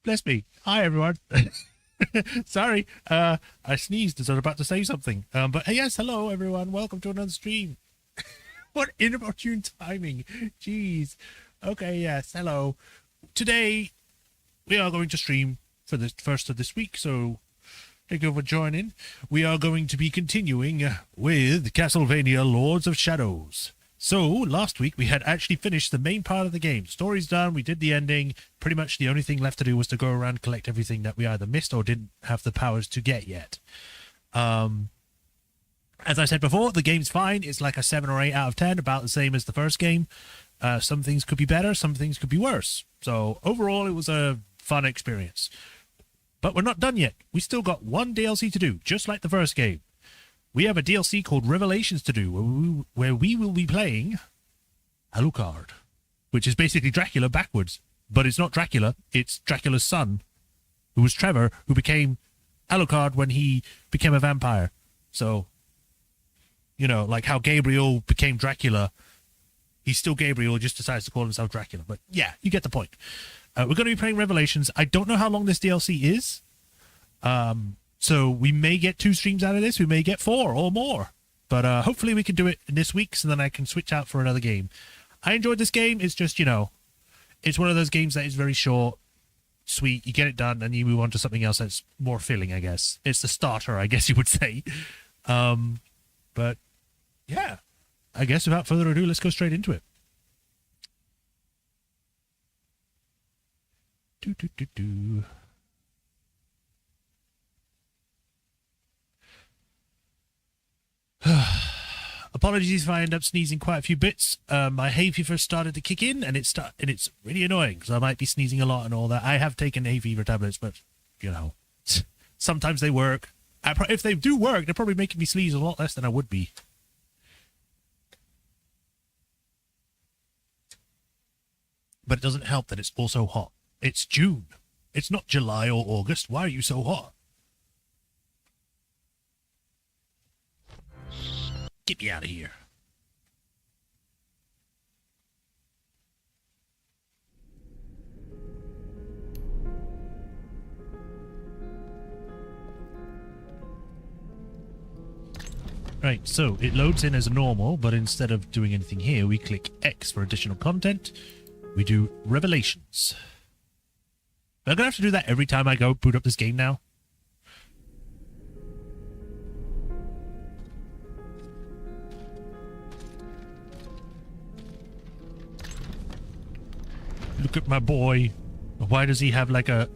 Bless me. Hi, everyone. Sorry, I sneezed as I was about to say something. But yes, hello, everyone. Welcome to another stream. What inopportune timing. Jeez. Okay, yes, hello. Today, we are going to stream for the first of this week, so thank you for joining. We are going to be continuing with Castlevania Lords of Shadows. So, last week we had actually finished the main part of the game. Story's done, we did the ending. Pretty much the only thing left to do was to go around and collect everything that we either missed or didn't have the powers to get yet. As I said before, the game's fine. It's like a 7 or 8 out of 10, about the same as the first game. Some things could be better, some things could be worse. So, overall, it was a fun experience. But we're not done yet. We still got one DLC to do, just like the first game. We have a DLC called Revelations to do, where we will be playing Alucard, which is basically Dracula backwards. But it's not Dracula, it's Dracula's son, who was Trevor, who became Alucard when he became a vampire. So, you know, like how Gabriel became Dracula, he's still Gabriel, just decides to call himself Dracula. But yeah, you get the point. We're going to be playing Revelations. I don't know how long this DLC is. So we may get 2 streams out of this. We may get 4 or more. But hopefully we can do it in this week so then I can switch out for another game. I enjoyed this game. It's just, you know, it's one of those games that is very short, sweet. You get it done and you move on to something else that's more filling, I guess. It's the starter, I guess you would say. But yeah, I guess without further ado, let's go straight into it. Apologies if I end up sneezing quite a few bits. My hay fever started to kick in, and it's really annoying because I might be sneezing a lot and all that. I have taken hay fever tablets, but you know, sometimes they work. If they do work, they're probably making me sneeze a lot less than I would be. But it doesn't help that it's also hot. It's June. It's not July or August. Why are you so hot? Get me out of here. Right, so it loads in as normal, but instead of doing anything here, we click X for additional content. We do Revelations. I'm gonna have to do that every time I go boot up this game now. Look at my boy. Why does he have like a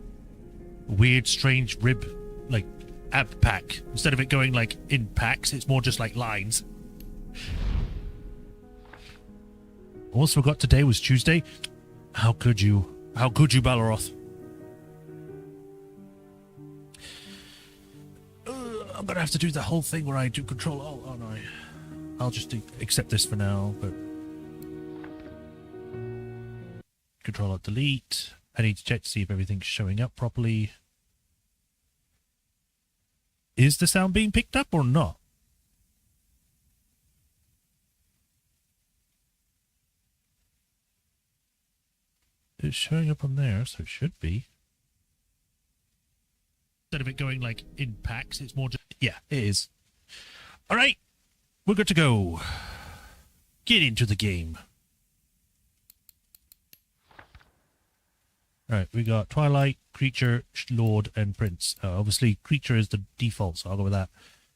weird, strange rib, like, ab pack? Instead of it going like in packs, it's more just like lines. Almost forgot today was Tuesday. How could you? How could you, Baloroth? I'm gonna have to do the whole thing where I do control alt, aren't I? I'll just accept this for now, but control alt delete. I need to check to see if everything's showing up properly. Is the sound being picked up or not? It's showing up on there, so it should be. Instead of it going like in packs, it's more just... Yeah, it is. All right, we're good to go. Get into the game. All right, we got Twilight, Creature, Lord, and Prince. Obviously, Creature is the default, so I'll go with that.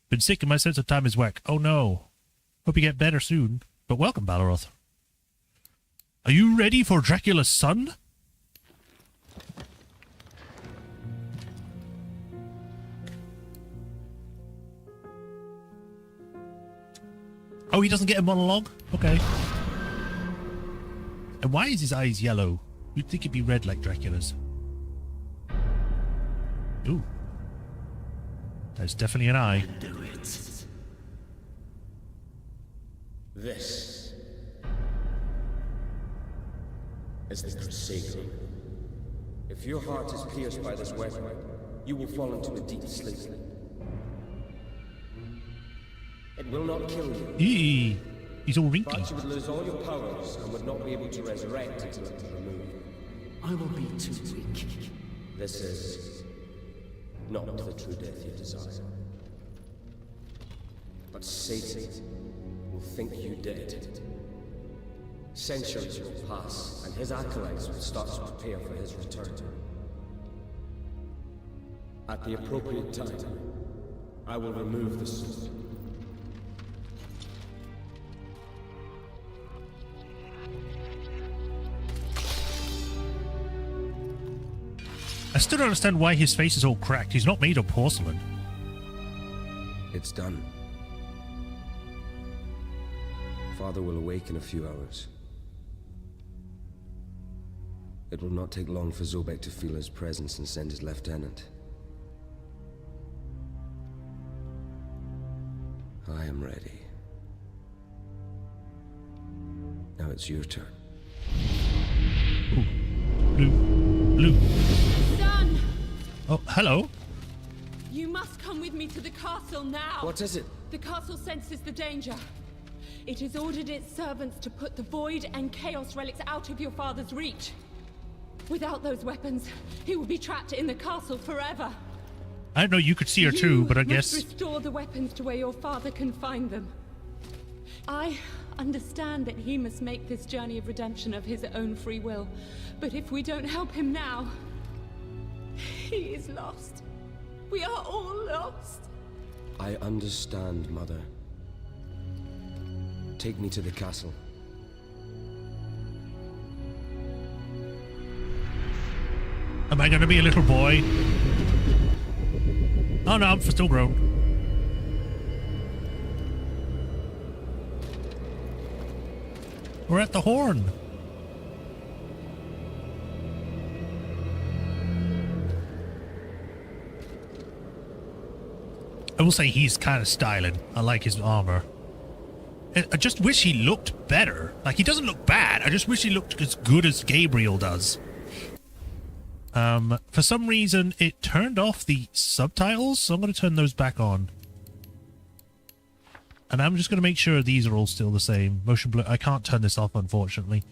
Been sick and my sense of time is whack. Oh no. Hope you get better soon. But welcome, Baloroth. Are you ready for Dracula's son? Oh, he doesn't get a monologue? Okay. And why is his eyes yellow? You'd think it'd be red like Dracula's. Ooh. That's definitely an eye. Do it. This is the Crusader. If your heart is pierced by this weapon, you will fall into a deep sleep. It will not kill you. Eee, he's all wrinkly. But you would lose all your powers and would not be able to resurrect until it is removed. I will be too weak. This is not the true death you desire. But Satan will think you dead. Centuries will pass, and his acolytes will start to prepare for his return. At the appropriate time, I will remove the sword. I still don't understand why his face is all cracked. He's not made of porcelain. It's done. Father will awake in a few hours. It will not take long for Zobek to feel his presence and send his lieutenant. I am ready. Now it's your turn. Ooh. Blue. Son! Oh, hello. You must come with me to the castle now. What is it? The castle senses the danger. It has ordered its servants to put the Void and Chaos relics out of your father's reach. Without those weapons, he will be trapped in the castle forever. I don't know, you could see her too, but I guess... You must restore the weapons to where your father can find them. I understand that he must make this journey of redemption of his own free will. But if we don't help him now, he is lost. We are all lost. I understand, Mother. Take me to the castle. Am I going to be a little boy? Oh no, I'm still grown. We're at the horn. I will say he's kind of styling. I like his armor. I just wish he looked better. Like, he doesn't look bad. I just wish he looked as good as Gabriel does. For some reason, it turned off the subtitles, so I'm going to turn those back on. And I'm just going to make sure these are all still the same. Motion blur, I can't turn this off, unfortunately.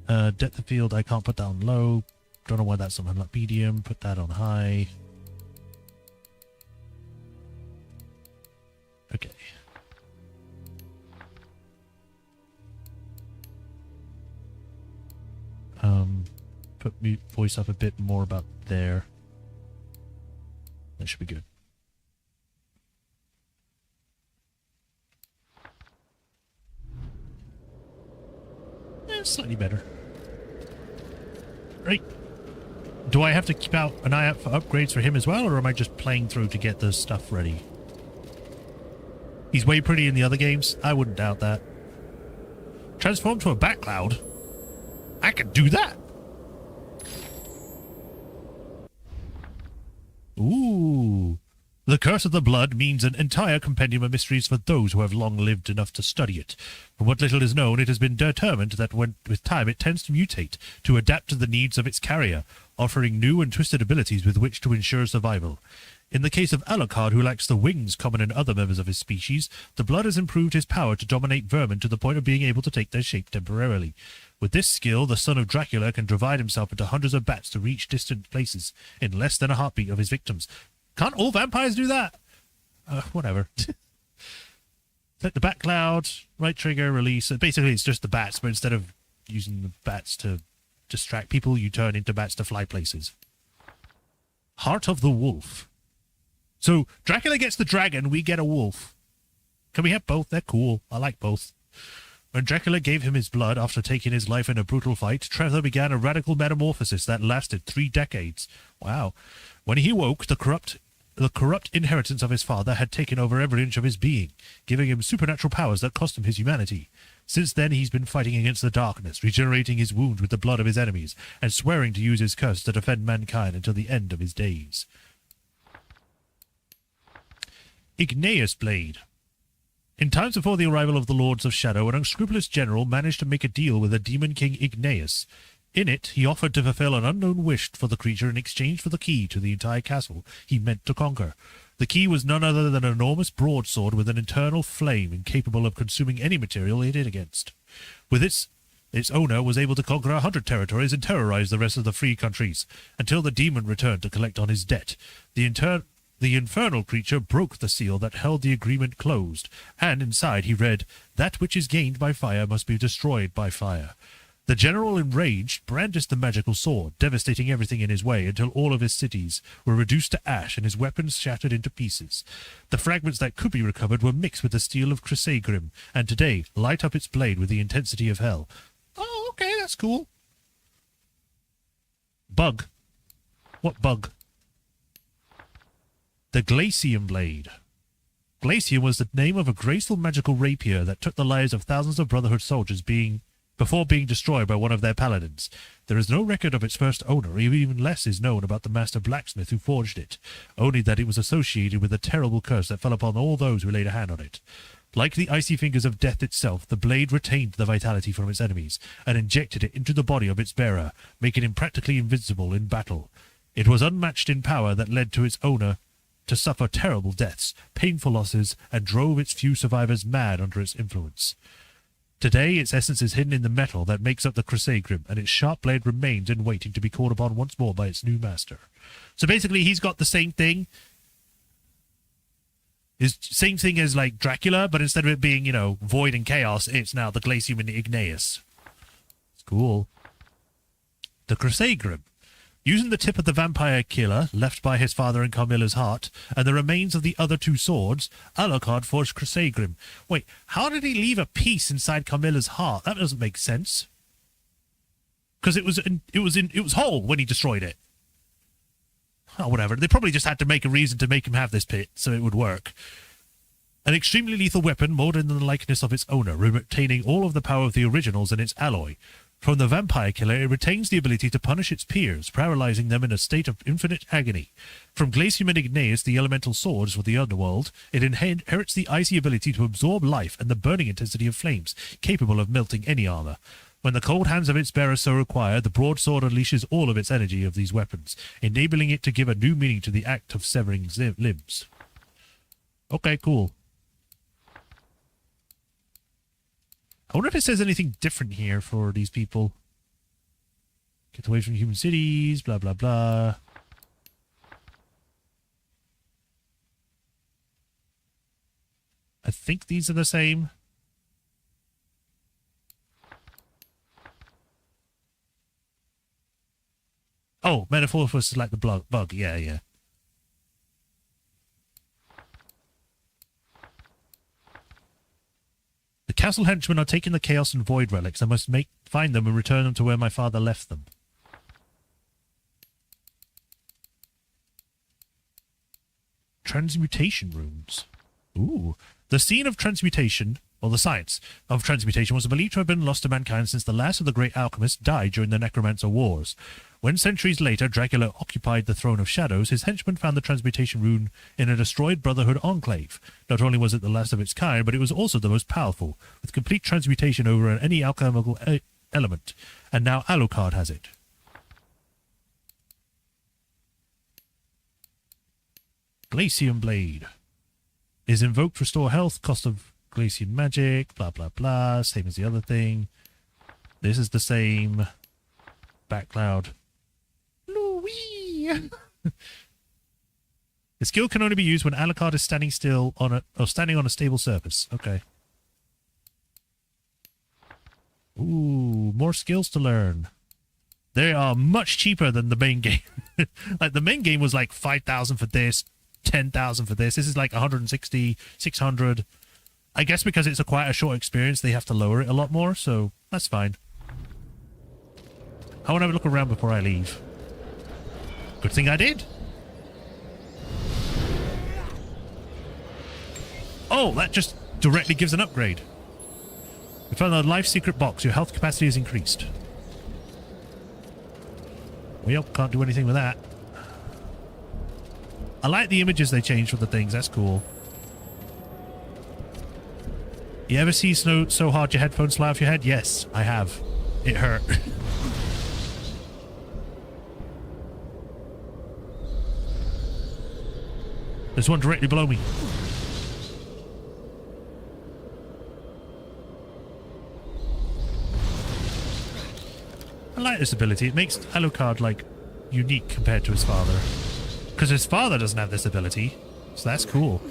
Depth of field, I can't put that on low. Don't know why that's on medium. Put that on high. Okay. Put mute voice up a bit more about there. That should be good. Slightly better. Right. Do I have to keep out an eye out for upgrades for him as well, or am I just playing through to get the stuff ready? He's way pretty in the other games. I wouldn't doubt that. Transform to a bat cloud? I could do that. Ooh. The Curse of the Blood means an entire compendium of mysteries for those who have long lived enough to study it. From what little is known, it has been determined that with time it tends to mutate, to adapt to the needs of its carrier, offering new and twisted abilities with which to ensure survival. In the case of Alucard, who lacks the wings common in other members of his species, the blood has improved his power to dominate vermin to the point of being able to take their shape temporarily. With this skill, the son of Dracula can divide himself into hundreds of bats to reach distant places in less than a heartbeat of his victims. Can't all vampires do that? Whatever. Select the bat cloud, right trigger, release. Basically, it's just the bats, but instead of using the bats to distract people, you turn into bats to fly places. Heart of the Wolf. So, Dracula gets the dragon, we get a wolf. Can we have both? They're cool. I like both. When Dracula gave him his blood after taking his life in a brutal fight, Trevor began a radical metamorphosis that lasted 3 decades. Wow. When he woke, the corrupt inheritance of his father had taken over every inch of his being, giving him supernatural powers that cost him his humanity. Since then, he's been fighting against the darkness, regenerating his wounds with the blood of his enemies, and swearing to use his curse to defend mankind until the end of his days. Igneous Blade. In times before the arrival of the Lords of Shadow, an unscrupulous general managed to make a deal with the Demon King Igneous. In it, he offered to fulfill an unknown wish for the creature in exchange for the key to the entire castle he meant to conquer. The key was none other than an enormous broadsword with an internal flame incapable of consuming any material it hit against. With its Its owner was able to conquer 100 territories and terrorize the rest of the free countries, until the demon returned to collect on his debt. The infernal creature broke the seal that held the agreement closed, and inside he read, "That which is gained by fire must be destroyed by fire." The general, enraged, brandished the magical sword, devastating everything in his way until all of his cities were reduced to ash and his weapons shattered into pieces. The fragments that could be recovered were mixed with the steel of Crissaegrim, and today light up its blade with the intensity of hell. Oh, okay, that's cool. Bug. What bug? The Glacium Blade. Glacium was the name of a graceful magical rapier that took the lives of thousands of Brotherhood soldiers before being destroyed by one of their paladins. There is no record of its first owner, even less is known about the master blacksmith who forged it, only that it was associated with a terrible curse that fell upon all those who laid a hand on it. Like the icy fingers of death itself, the blade retained the vitality from its enemies, and injected it into the body of its bearer, making him practically invincible in battle. It was unmatched in power that led to its owner to suffer terrible deaths, painful losses, and drove its few survivors mad under its influence. Today, its essence is hidden in the metal that makes up the Crissaegrim, and its sharp blade remains in waiting to be called upon once more by its new master. So basically, he's got the same thing. His same thing as, like, Dracula, but instead of it being, void and chaos, it's now the Glacium and Igneus. It's cool. The Crissaegrim. Using the tip of the vampire killer left by his father in Carmilla's heart, and the remains of the other two swords, Alucard forged Crissaegrim. Wait, how did he leave a piece inside Carmilla's heart? That doesn't make sense. Because it was whole when he destroyed it. Oh, whatever. They probably just had to make a reason to make him have this pit, so it would work. An extremely lethal weapon, molded in the likeness of its owner, retaining all of the power of the originals in its alloy. From the vampire killer, it retains the ability to punish its peers, paralyzing them in a state of infinite agony. From Glacium and Igneus, the elemental swords for the underworld, it inherits the icy ability to absorb life and the burning intensity of flames, capable of melting any armor. When the cold hands of its bearer so require, the broadsword unleashes all of its energy of these weapons, enabling it to give a new meaning to the act of severing limbs. Okay, cool. I wonder if it says anything different here for these people. Get away from human cities, blah, blah, blah. I think these are the same. Oh, Metamorphosis is like the bug. Yeah, yeah. The castle henchmen are taking the Chaos and Void relics. I must find them and return them to where my father left them. Transmutation runes. Ooh. The scene of transmutation, or the science of transmutation, was believed to have been lost to mankind since the last of the great alchemists died during the Necromancer Wars. When centuries later Dracula occupied the Throne of Shadows, his henchmen found the transmutation rune in a destroyed Brotherhood enclave. Not only was it the last of its kind, but it was also the most powerful, with complete transmutation over any alchemical element. And now Alucard has it. Glacium Blade. Is invoked to restore health, cost of Glacium magic, blah blah blah, same as the other thing. This is the same. Backcloud. Louis! The skill can only be used when Alucard is standing on a stable surface. Okay. Ooh, more skills to learn. They are much cheaper than the main game. Like, the main game was like 5,000 for this, 10,000 for this. This is like 160, 600. I guess because it's quite a short experience, they have to lower it a lot more, so that's fine. I want to have a look around before I leave. Good thing I did. Oh, that just directly gives an upgrade. We found a life secret box. Your health capacity is increased. Well, can't do anything with that. I like the images they changed for the things. That's cool. You ever see snow so hard your headphones fly off your head? Yes, I have. It hurt. There's one directly below me. I like this ability. It makes Alucard, like, unique compared to his father. Because his father doesn't have this ability. So that's cool.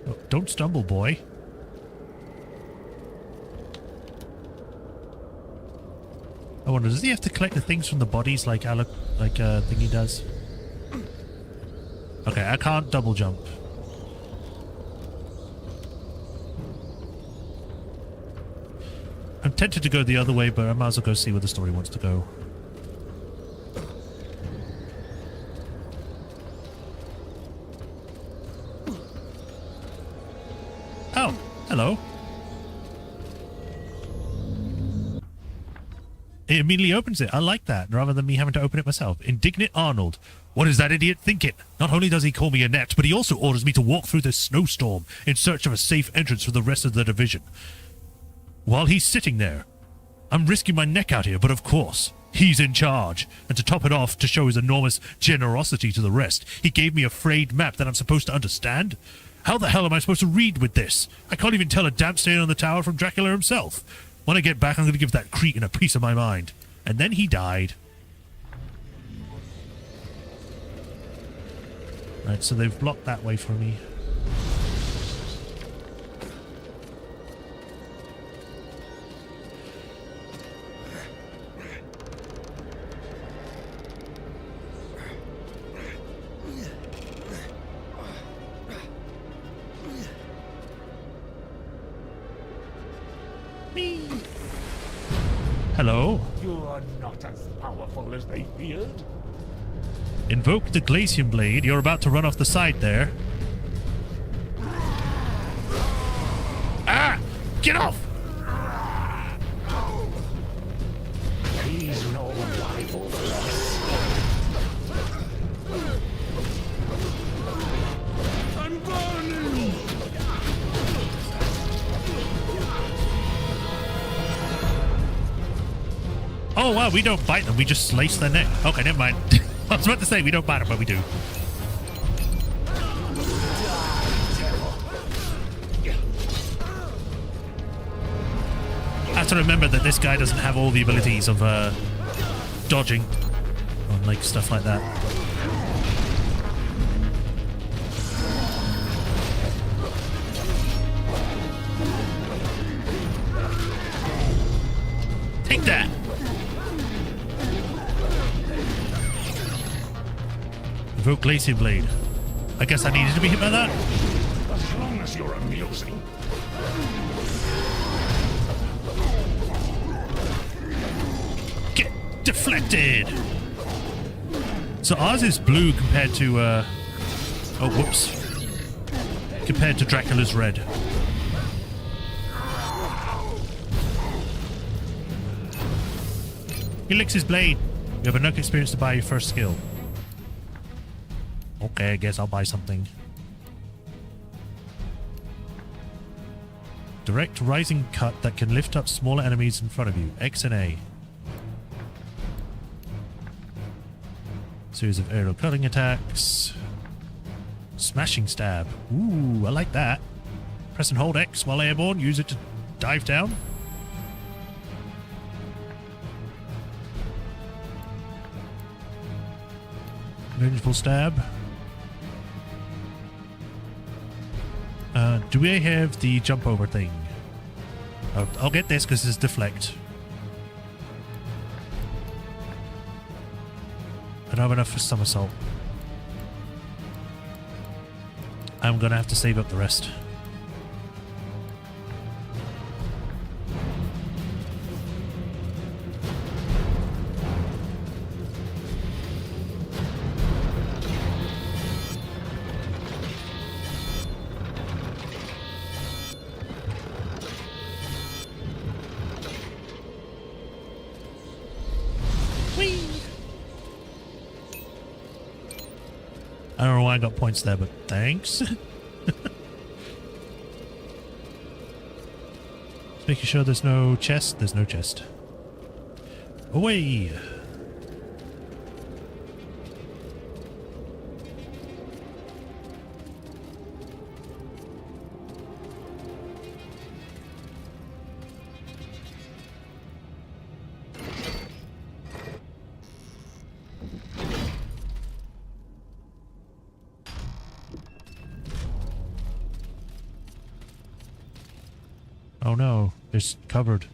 Oh, don't stumble, boy. I wonder, does he have to collect the things from the bodies like Thingy does? Okay, I can't double jump. I'm tempted to go the other way, but I might as well go see where the story wants to go. Oh, hello. It immediately opens it. I like that, rather than me having to open it myself. Indignant Arnold. What is that idiot thinking? Not only does he call me inept, but he also orders me to walk through this snowstorm in search of a safe entrance for the rest of the division. While he's sitting there, I'm risking my neck out here, but of course, he's in charge. And to top it off, to show his enormous generosity to the rest, he gave me a frayed map that I'm supposed to understand? How the hell am I supposed to read with this? I can't even tell a damp stain on the tower from Dracula himself. When I get back, I'm going to give that cretin a piece of my mind. And then he died. Right, so they've blocked that way for me. Hello? You are not as powerful as they feared. Invoke the Glacium Blade. You're about to run off the side there. Ah! Get off! He's no rival for us. I'm burning! Oh wow, we don't bite them, we just slice their neck. Okay, never mind. I was about to say we don't bite them, but we do. I have to remember that this guy doesn't have all the abilities of dodging or like stuff like that. Take that! Invoke Glacium Blade. I guess I needed to be hit by that. As long as you're amusing. Get deflected! So ours is blue compared to, oh, whoops. Compared to Dracula's red. He licks his blade. You have enough experience to buy your first skill. Okay, I guess I'll buy something. Direct rising cut that can lift up smaller enemies in front of you. X and A. Series of aerial cutting attacks. Smashing stab. Ooh, I like that. Press and hold X while airborne. Use it to dive down. Vengeful stab. Do we have the jump over thing? I'll get this because it's deflect. I don't have enough for somersault. I'm gonna have to save up the rest. I don't know why I got points there, but thanks. Just making sure there's no chest. There's no chest. Away! Oh no, it's covered.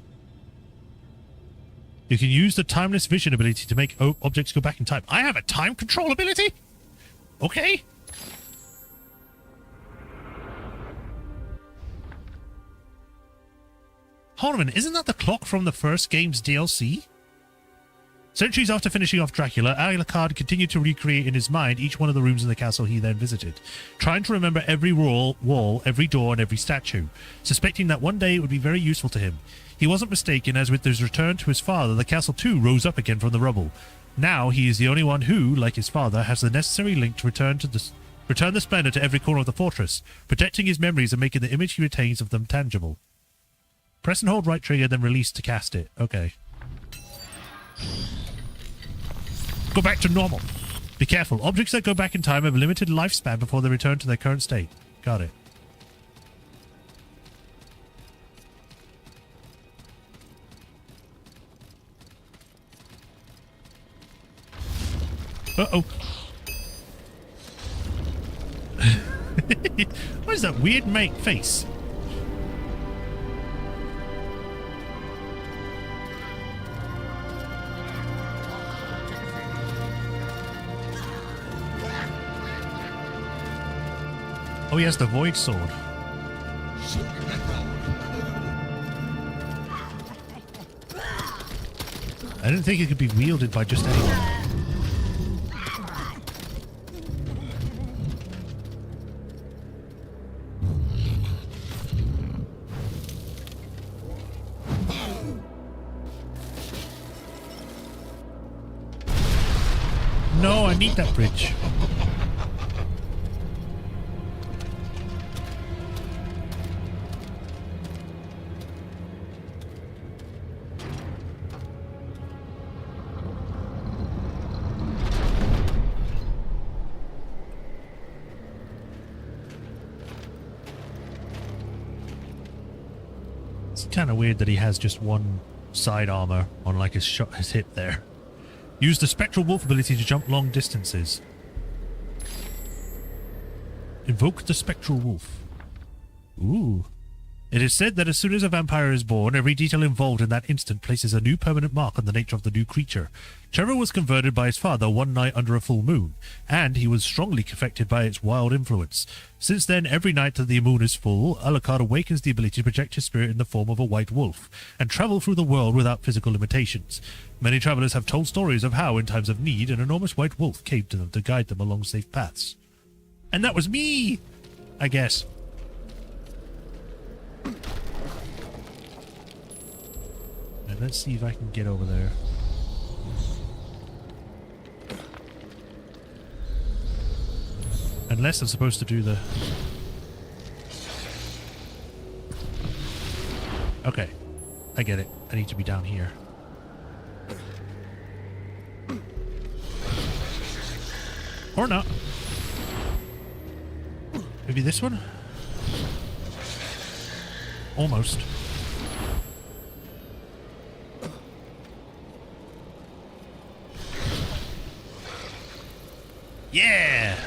You can use the timeless vision ability to make objects go back in time. I have a time control ability? Okay. Hold on a minute, isn't that the clock from the first game's DLC? Centuries after finishing off Dracula, Alucard continued to recreate in his mind each one of the rooms in the castle he then visited, trying to remember every wall, every door, and every statue, suspecting that one day it would be very useful to him. He wasn't mistaken, as with his return to his father, the castle too rose up again from the rubble. Now he is the only one who, like his father, has the necessary link to return the splendor to every corner of the fortress, protecting his memories and making the image he retains of them tangible. Press and hold right trigger, then release to cast it. Okay. Go back to normal. Be careful. Objects that go back in time have a limited lifespan before they return to their current state. Got it. Uh-oh. What is that weird face? Oh, he has the Void Sword. I didn't think it could be wielded by just anyone. No, I need that bridge. Kind of weird that he has just one side armor on like his hip there. Use the Spectral Wolf ability to jump long distances. Invoke the Spectral Wolf. Ooh. It is said that as soon as a vampire is born, every detail involved in that instant places a new permanent mark on the nature of the new creature. Trevor was converted by his father one night under a full moon, and he was strongly affected by its wild influence. Since then, every night that the moon is full, Alucard awakens the ability to project his spirit in the form of a white wolf, and travel through the world without physical limitations. Many travelers have told stories of how, in times of need, an enormous white wolf came to them to guide them along safe paths. And that was me! I guess. And let's see if I can get over there. Unless I'm supposed to do the... Okay. I get it. I need to be down here. Or not. Maybe this one? Almost. Yeah!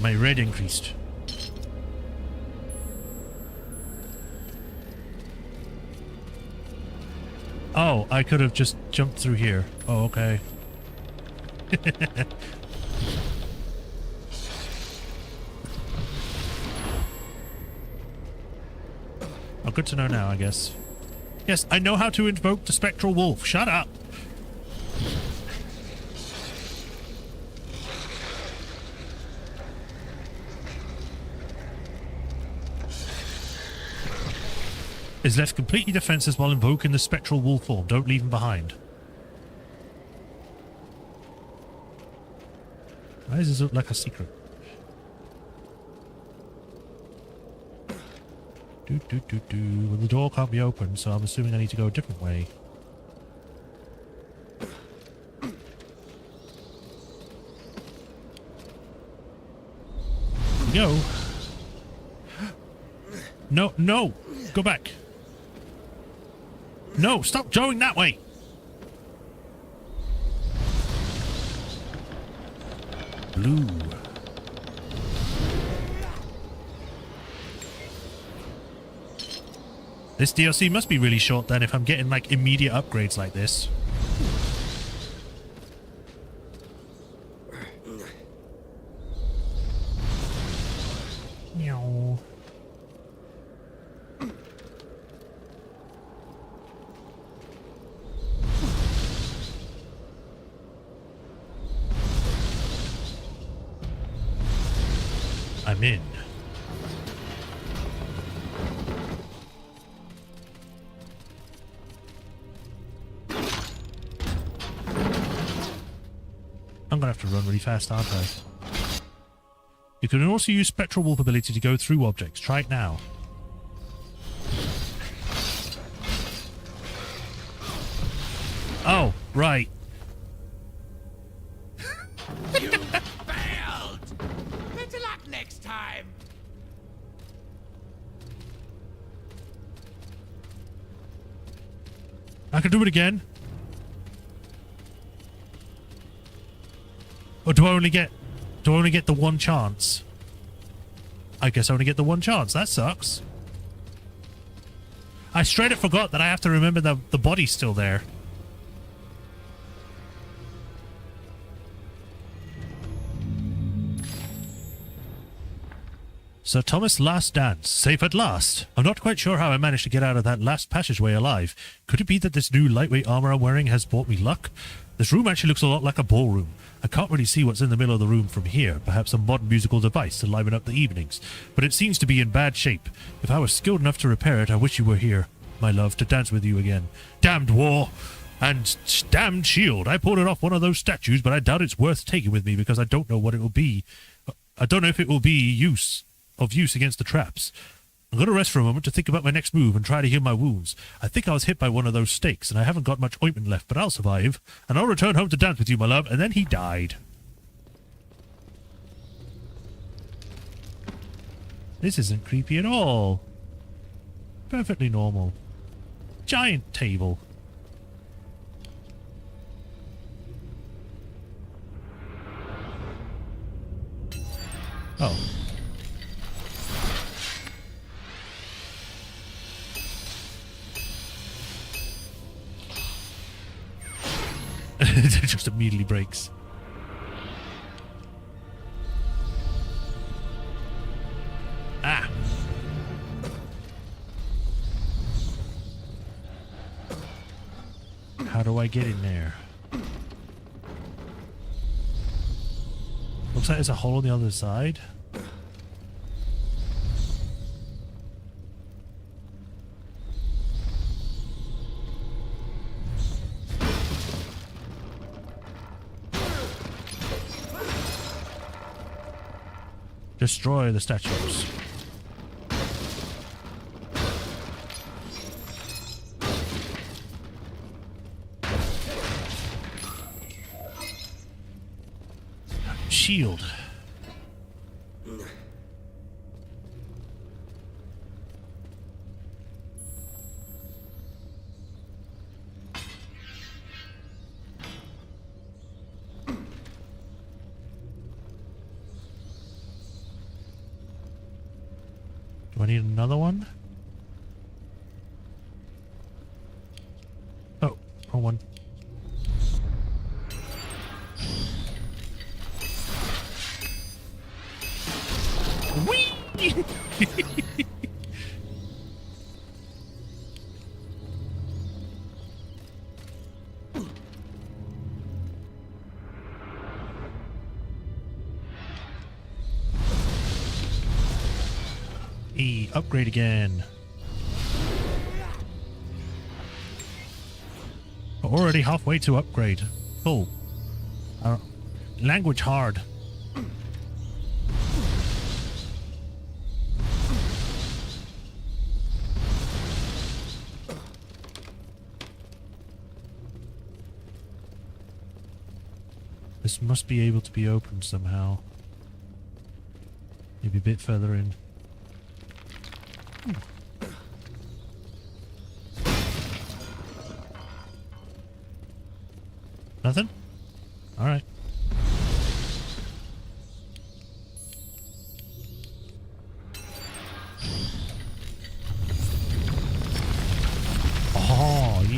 My red increased. Oh, I could have just jumped through here. Oh, okay. Oh, good to know now, I guess. Yes, I know how to invoke the Spectral Wolf. Shut up! Is left completely defenseless while invoking the Spectral Wolf form. Don't leave him behind. Why does this look like a secret? Well, the door can't be opened, so I'm assuming I need to go a different way. Go. No, no! Go back. No, stop going that way! blue. This DLC must be really short then if I'm getting like immediate upgrades like this. Meow. I'm in. I'm gonna have to run really fast, aren't I? You can also use Spectral Wolf ability to go through objects. Try it now. Oh, right. You failed! Better luck next time! I can do it again. Or do I only get the one chance? I guess I only get the one chance. That sucks. I straight up forgot that I have to remember that the body's still there. Sir Thomas' last dance. Safe at last. I'm not quite sure how I managed to get out of that last passageway alive. Could it be that this new lightweight armor I'm wearing has brought me luck? This room actually looks a lot like a ballroom. I can't really see what's in the middle of the room from here, perhaps a modern musical device to liven up the evenings, but it seems to be in bad shape. If I was skilled enough to repair it, I wish you were here, my love, to dance with you again. Damned war! And damned shield! I pulled it off one of those statues, but I doubt it's worth taking with me because I don't know what it will be. I don't know if it will be of use against the traps. I'm going to rest for a moment to think about my next move and try to heal my wounds. I think I was hit by one of those stakes, and I haven't got much ointment left, but I'll survive. And I'll return home to dance with you, my love. And then he died. This isn't creepy at all. Perfectly normal. Giant table. Oh. It just immediately breaks. Ah! How do I get in there? Looks like there's a hole on the other side. Destroy the statues. Shield. Do I need another one? Oh, wrong one. Whee! Upgrade again. We're already halfway to upgrade. Cool. Language hard. This must be able to be opened somehow. Maybe a bit further in. Nothing? Alright.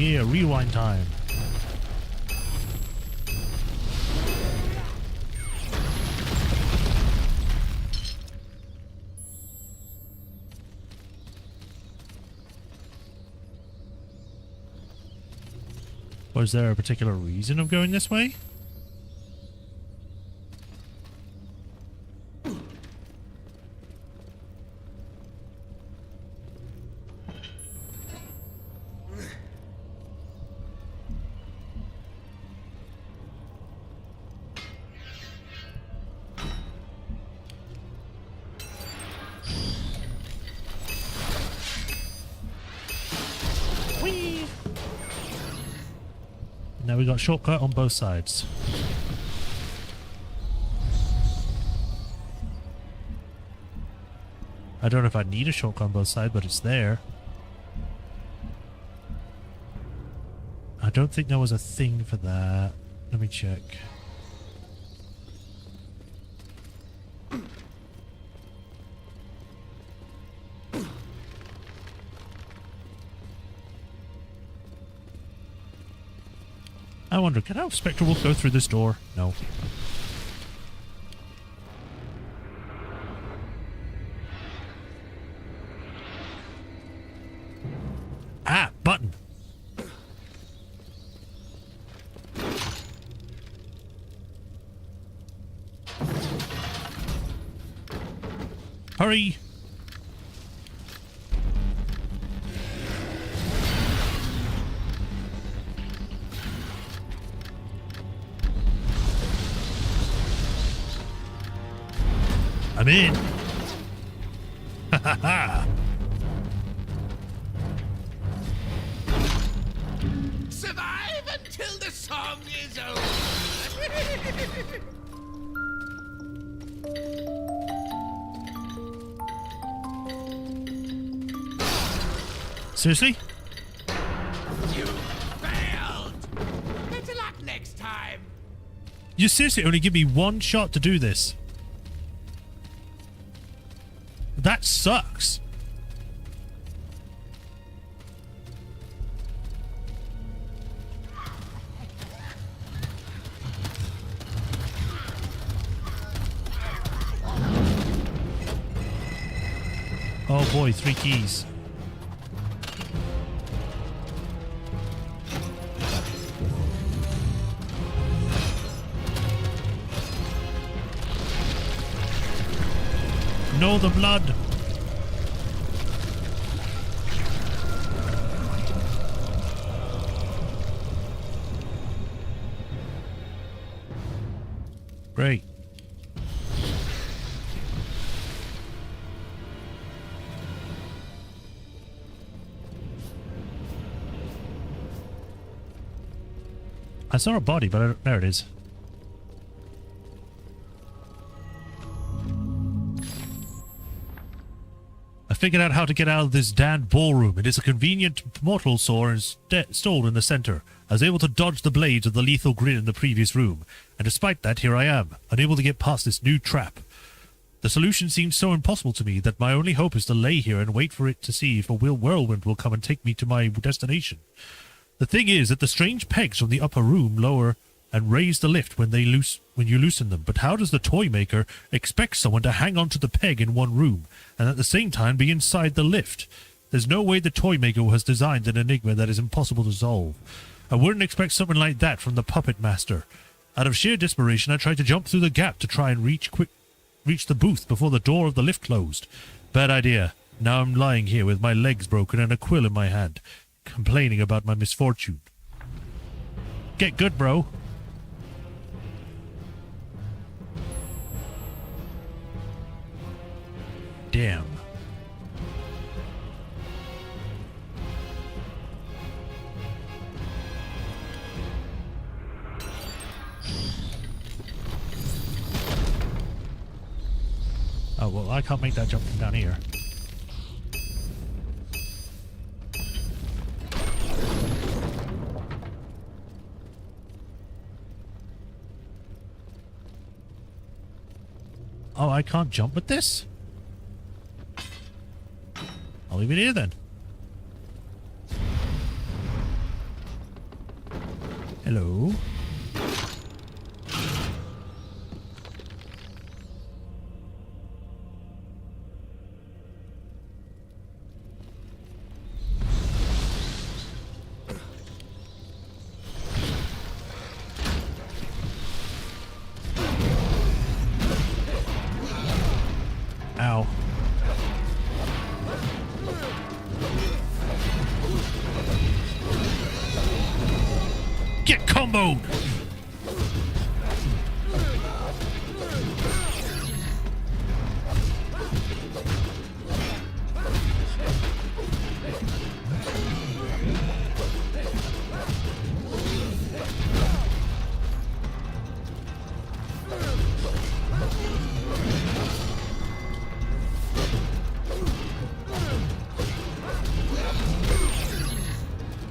Yeah, rewind time. Was there a particular reason of going this way? Now we got shortcut on both sides. I don't know if I need a shortcut on both sides, but it's there. I don't think there was a thing for that. Let me check. I wonder, can our Spectre Wolf go through this door? No. Ah, button. Hurry. I'm in. Ha ha ha. Survive until the song is over. Seriously? You failed. Better luck next time. You seriously only give me one shot to do this? That sucks. Oh boy, 3 keys. Know the blood. Great. I saw a body, but I don't, there it is. I figured out how to get out of this damned ballroom. It is a convenient mortal sword installed in the center. I was able to dodge the blades of the lethal grid in the previous room, and despite that, here I am, unable to get past this new trap. The solution seems so impossible to me that my only hope is to lay here and wait for it to see if a whirlwind will come and take me to my destination. The thing is that the strange pegs from the upper room lower and raise the lift when you loosen them, but how does the toy maker expect someone to hang on to the peg in one room and at the same time be inside the lift? There's no way the toy maker has designed an enigma that is impossible to solve. I wouldn't expect something like that from the puppet master. Out of sheer desperation, I tried to jump through the gap to try and reach the booth before the door of the lift closed. Bad idea. Now I'm lying here with my legs broken and a quill in my hand, complaining about my misfortune. Get good, bro. Damn. Oh, well, I can't make that jump from down here. Oh, I can't jump with this? I'll leave it here then. Hello. Ow. Get comboed!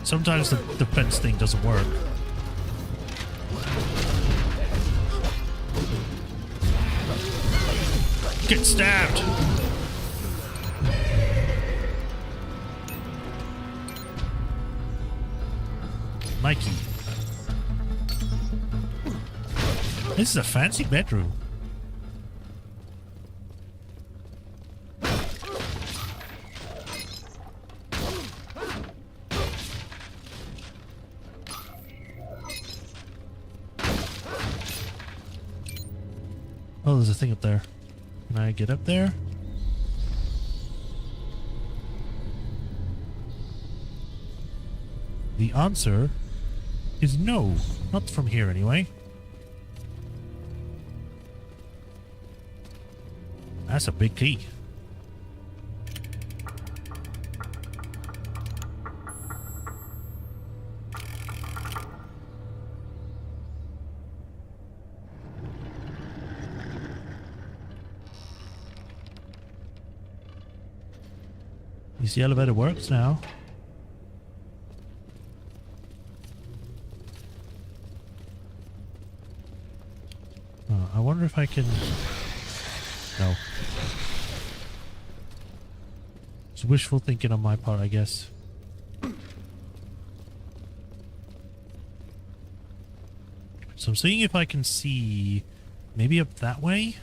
Sometimes the defense thing doesn't work. Get stabbed! Mikey. This is a fancy bedroom. Oh, there's a thing up there. Can I get up there? The answer is no. Not from here, anyway. That's a big key. You see, the elevator works now. I wonder if I can... No. It's wishful thinking on my part, I guess. So I'm seeing if I can see... Maybe up that way?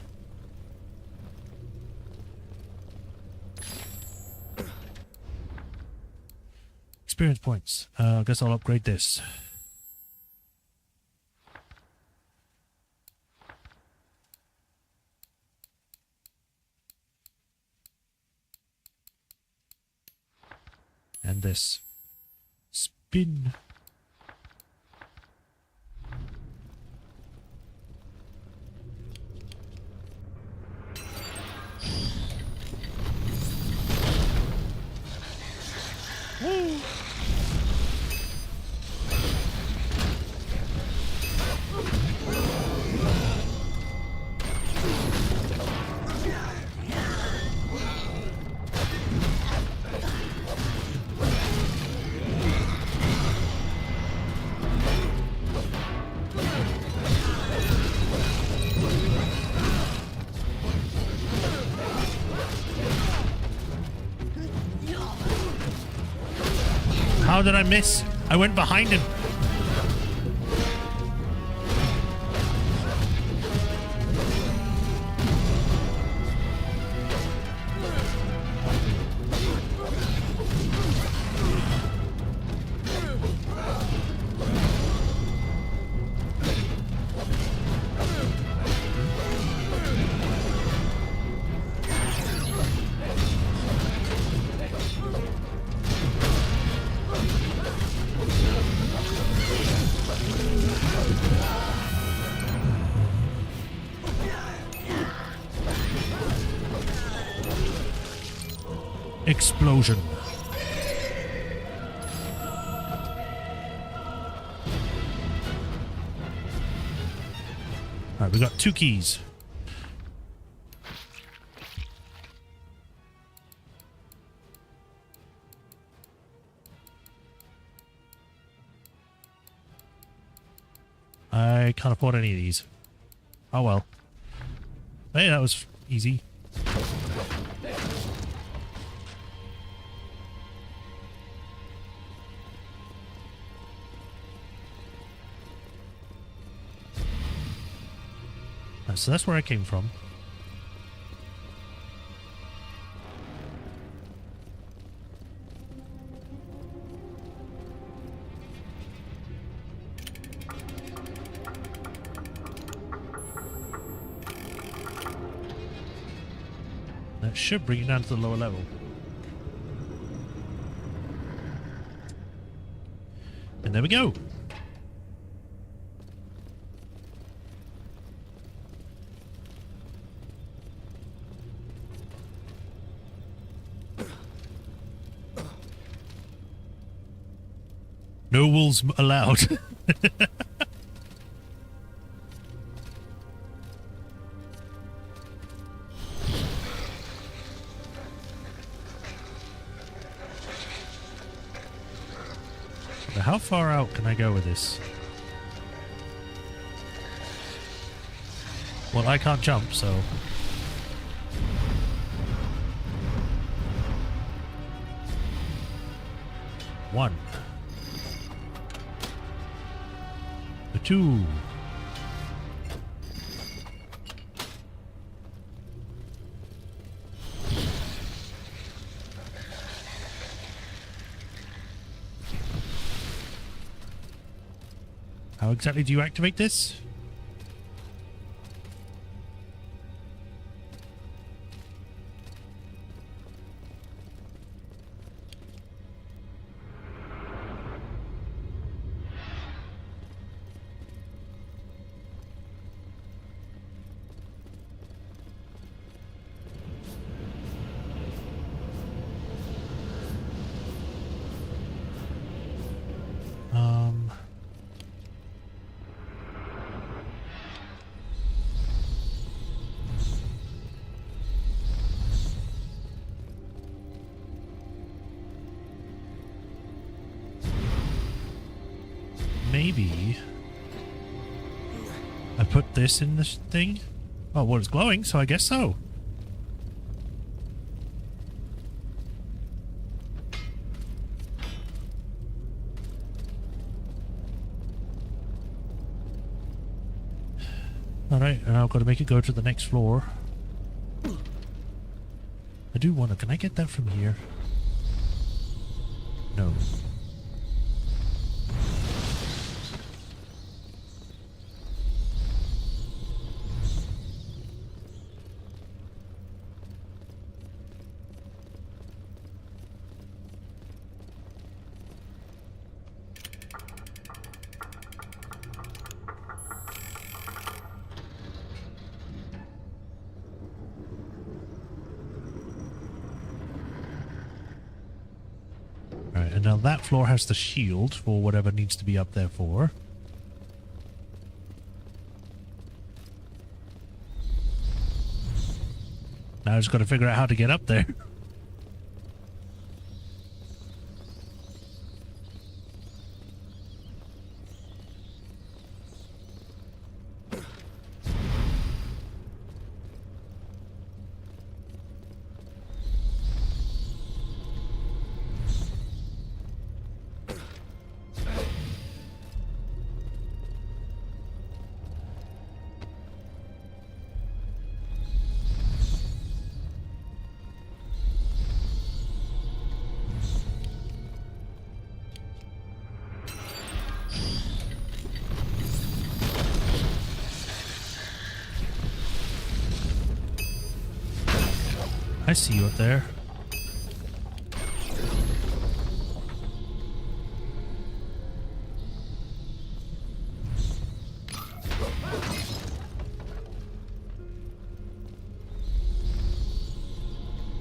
Experience points. I guess I'll upgrade this. And this. Spin. Woo! How did I miss? I went behind him. Explosion. Alright, we got 2 keys. I can't afford any of these. Oh well. Hey, that was easy. So that's where I came from. That should bring it down to the lower level. And there we go. No wolves allowed. How far out can I go with this? Well, I can't jump, so... One. Two. How exactly do you activate this? Maybe I put this in this thing? Oh, well, it's glowing, so I guess so. Alright, and I've got to make it go to the next floor. I do want to... Can I get that from here? No. And now that floor has the shield for whatever needs to be up there for. Now I just got to figure out how to get up there. I see you up there.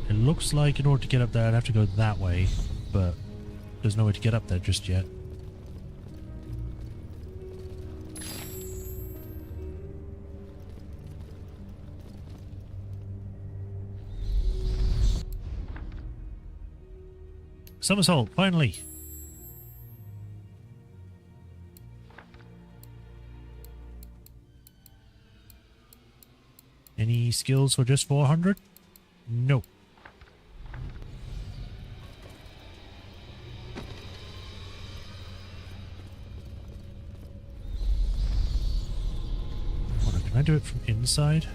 It looks like in order to get up there I'd have to go that way, but there's no way to get up there just yet. Somersault, finally! Any skills for just 400? No. Hold on, can I do it from inside?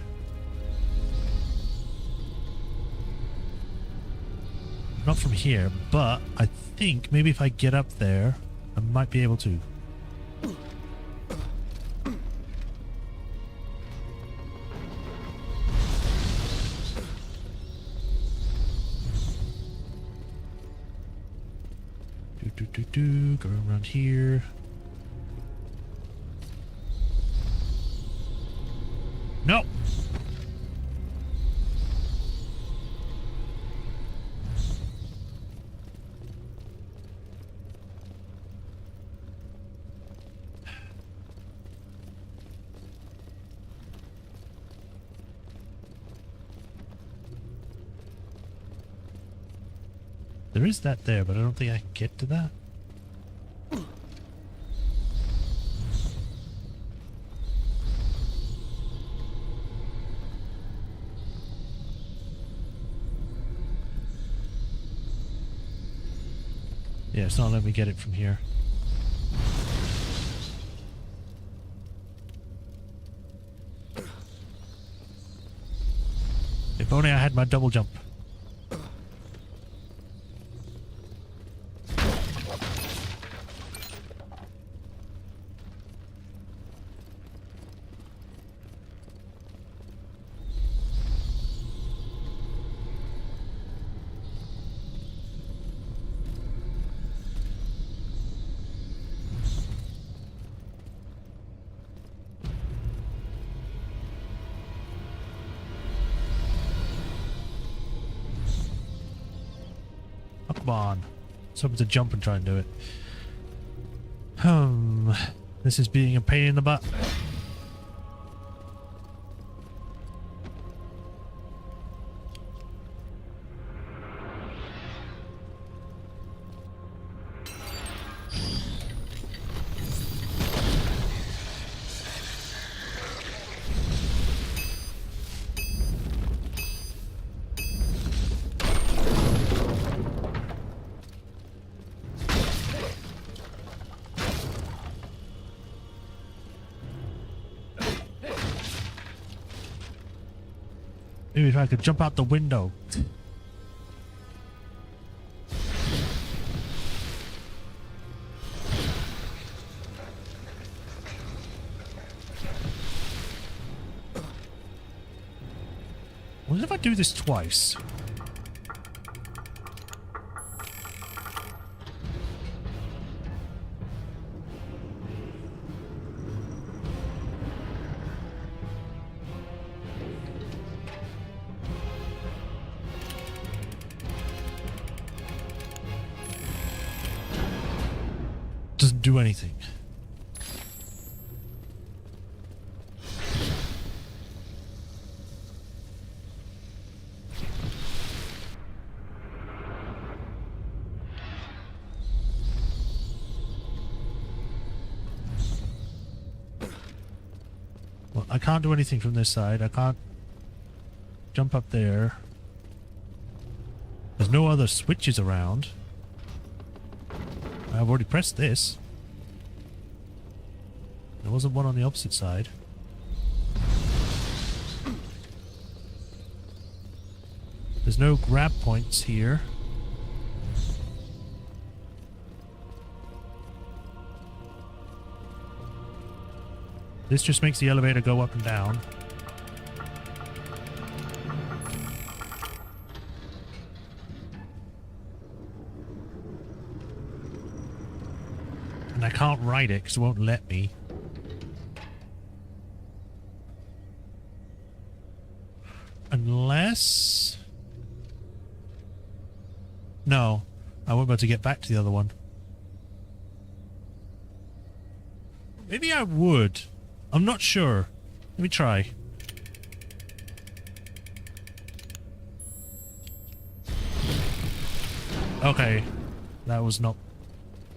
Not from here, but I think maybe if I get up there, I might be able to. Go around here. No! There is that there, but I don't think I can get to that. Yeah, it's not letting me get it from here. If only I had my double jump. Come on. It's hoping to jump and try and do it. This is being a pain in the butt. Maybe if I could jump out the window. What if I do this twice? Doesn't do anything. Well, I can't do anything from this side. I can't jump up there. There's no other switches around. I've already pressed this. There wasn't one on the opposite side. There's no grab points here. This just makes the elevator go up and down. And I can't ride it because it won't let me. Unless... No, I won't be able to get back to the other one. Maybe I would. I'm not sure. Let me try. Okay. That was not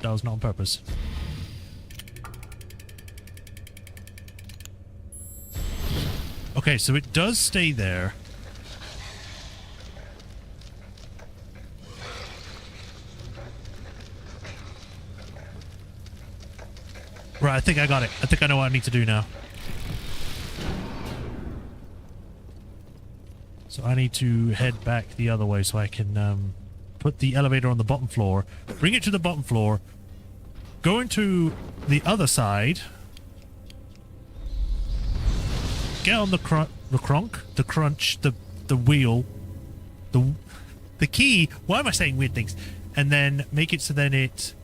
on purpose. Okay, so it does stay there. Right, I think I got it. I think I know what I need to do now. So I need to head back the other way so I can put the elevator on the bottom floor, bring it to the bottom floor, go into the other side, get on the wheel, the key. Why am I saying weird things? And then make it so then it...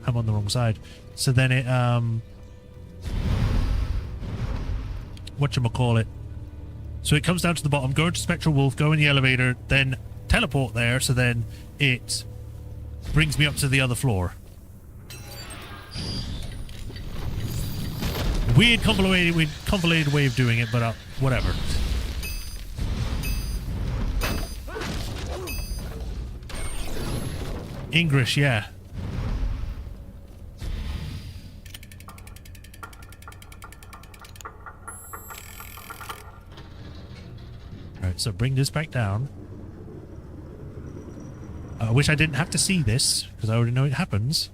I'm on the wrong side. So then it, whatchamacallit. So it comes down to the bottom, go into Spectral Wolf, go in the elevator, then teleport there, so then it brings me up to the other floor. Weird, convoluted way of doing it, but whatever. English, yeah. Alright, so bring this back down. I wish I didn't have to see this, because I already know it happens.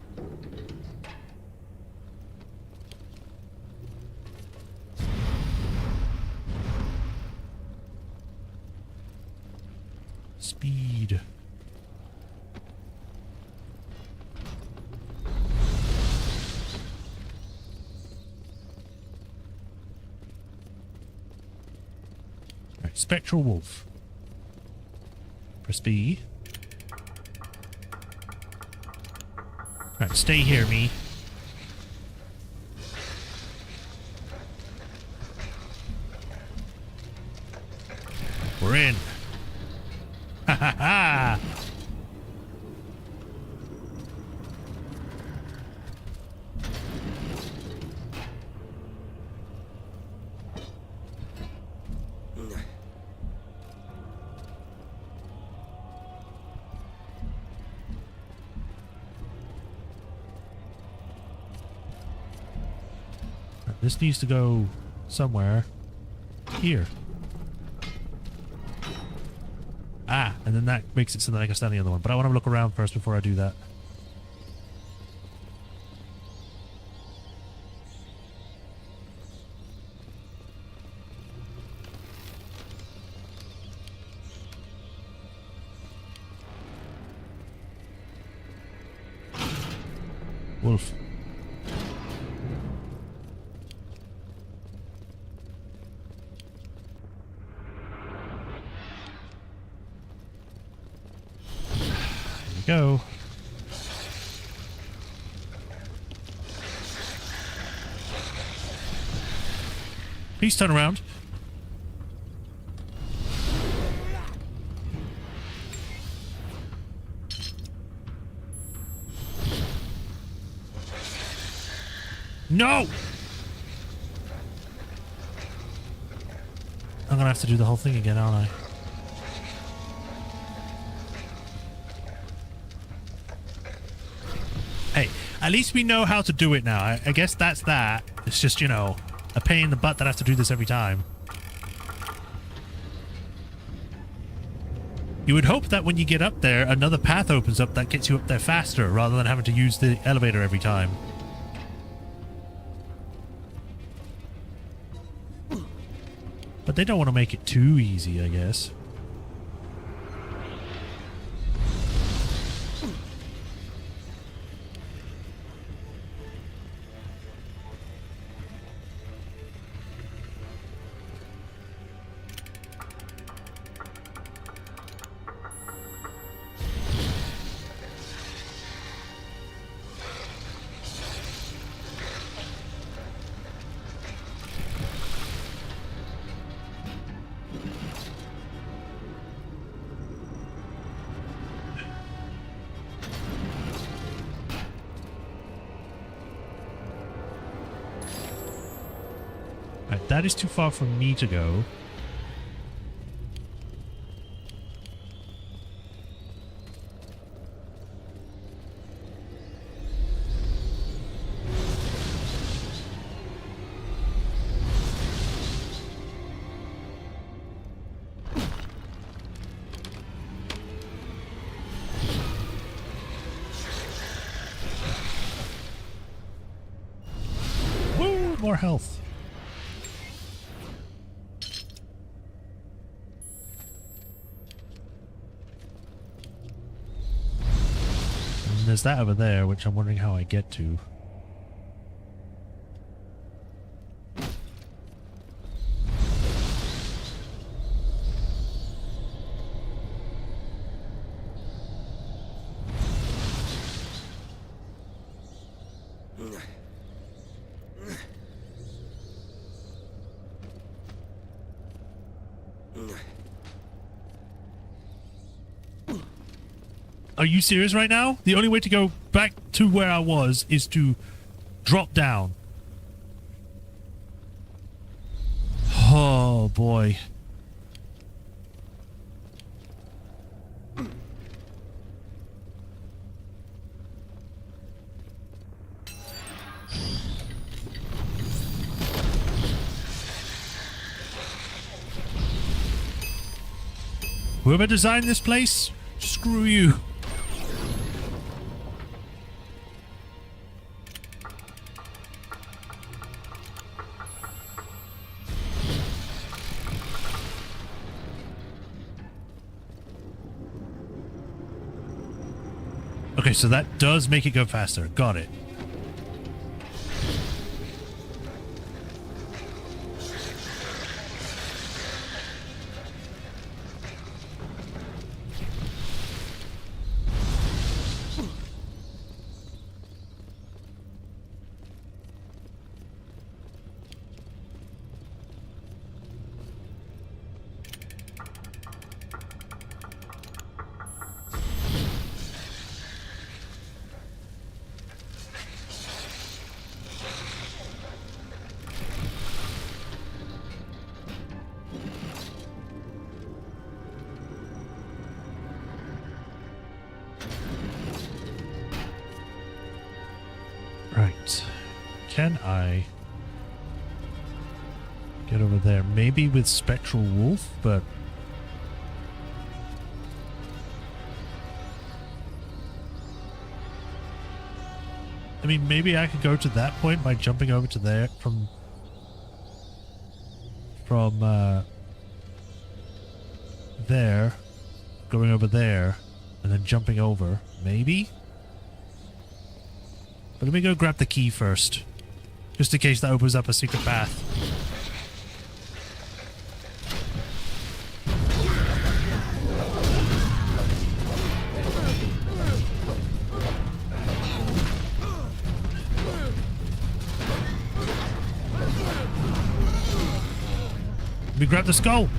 Speed. Right, Spectral Wolf. Press B. Right, stay here, me. We're in. Ha ha ha! This needs to go somewhere here. Ah, and then that makes it so that I can stand the other one. But I want to look around first before I do that. Wolf. Go. Please turn around. No! I'm gonna have to do the whole thing again, aren't I? Hey, at least we know how to do it now. I guess that's that. It's just, you know, a pain in the butt that I have to do this every time. You would hope that when you get up there, another path opens up that gets you up there faster, rather than having to use the elevator every time. But they don't want to make it too easy, I guess. Right, that is too far for me to go. more health. And there's that over there, which I'm wondering how I get to. Are you serious right now? The only way to go back to where I was is to drop down. Oh boy. Whoever designed this place, screw you. Okay, so that does make it go faster. Got it. Right. Can I get over there? Maybe with Spectral Wolf, but... I mean, maybe I could go to that point by jumping over to there from there, going over there, and then jumping over. Maybe? But let me go grab the key first. Just in case that opens up a secret path. Let me grab the skull.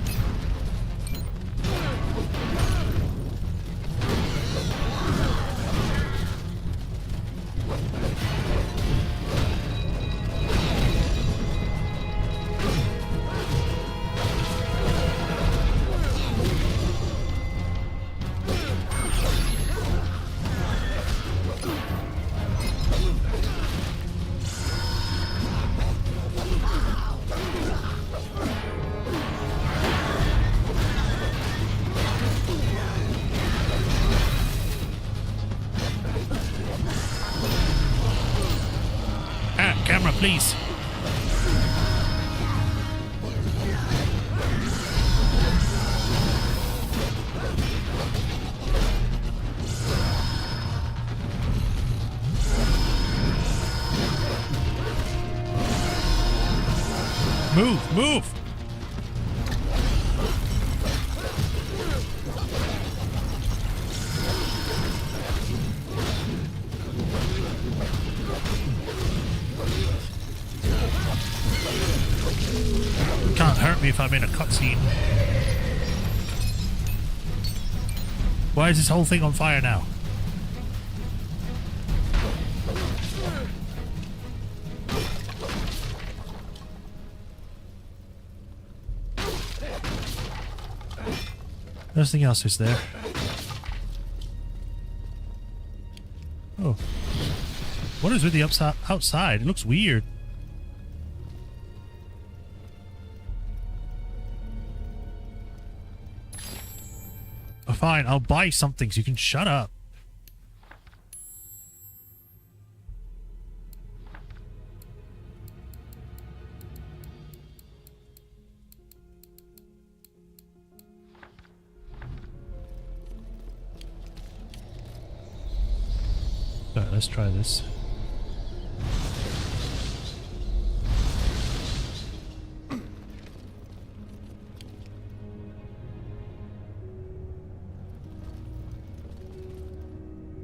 Camera, please. Move, move. Can't hurt me if I'm in a cutscene. Why is this whole thing on fire now? Nothing else is there. Oh. What is with the outside? It looks weird. Oh, fine, I'll buy something so you can shut up. let's try this.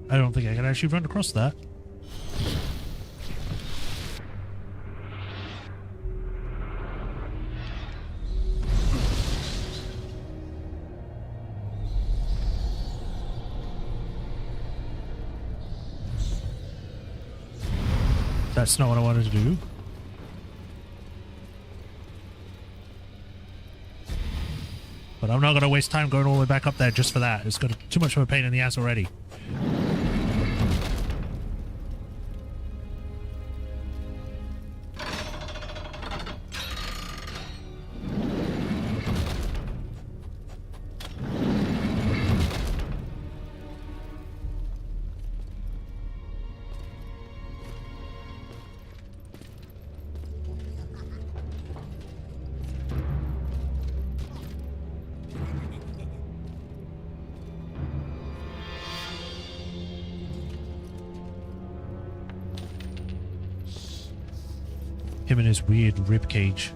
I don't think I can actually run across that. That's not what I wanted to do. But I'm not going to waste time going all the way back up there just for that. It's got too much of a pain in the ass already. Him and his weird rib cage.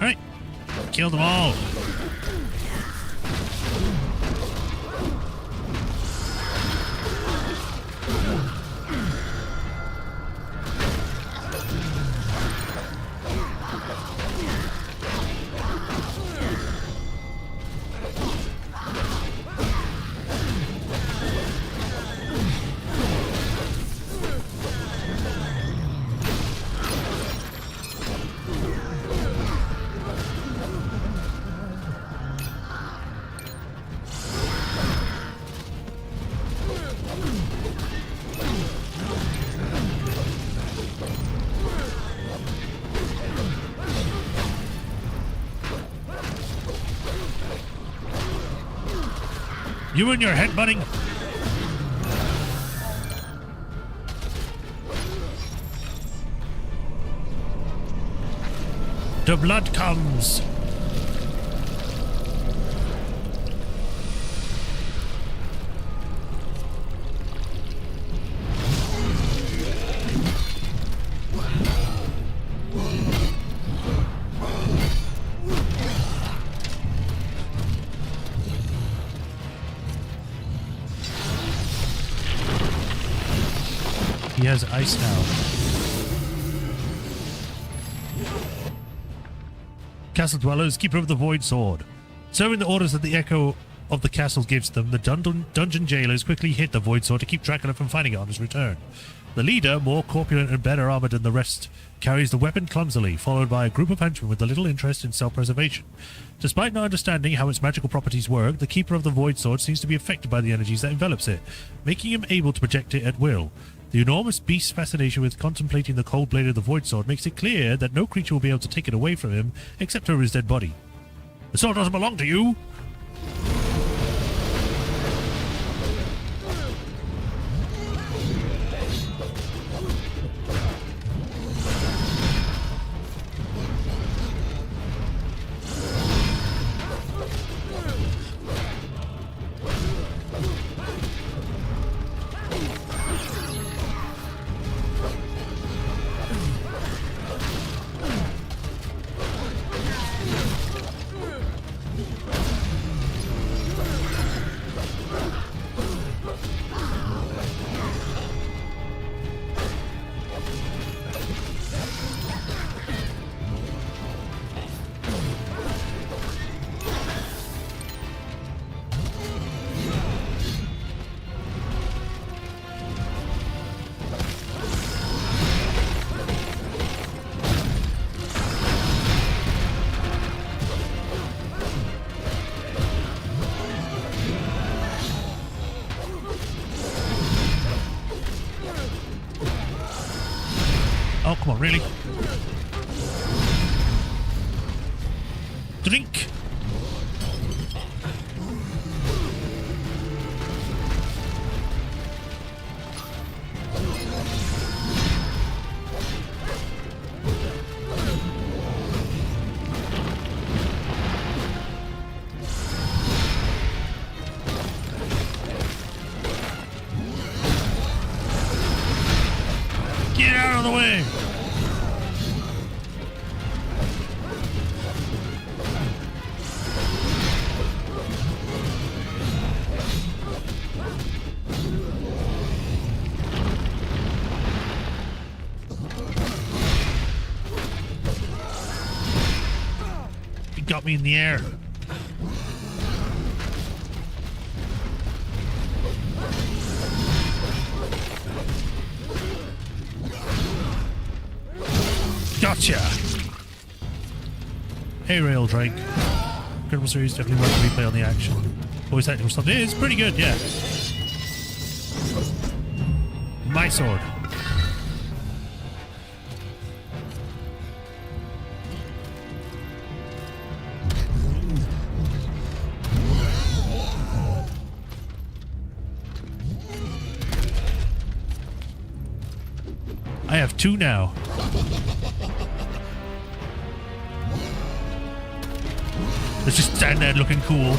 Alright, kill them all. You and your headbutting. The blood comes. He has ice now. Castle dwellers, keeper of the void sword. Serving the orders that the echo of the castle gives them, the dungeon jailers quickly hit the void sword to keep Dracula from finding it on his return. The leader, more corpulent and better armored than the rest, carries the weapon clumsily, followed by a group of henchmen with a little interest in self-preservation. Despite not understanding how its magical properties work, the keeper of the void sword seems to be affected by the energies that envelops it, making him able to project it at will. The enormous beast's fascination with contemplating the cold blade of the void sword makes it clear that no creature will be able to take it away from him except over his dead body. The sword doesn't belong to you! Oh, come on, really? Drink! Get out of the way! He got me in the air. Gotcha! Hey, Rail Drake. Incredible series, definitely worth a replay on the action. Voice acting stuff. It is pretty good, yeah. My sword. I have 2 now. Let's just stand there looking cool.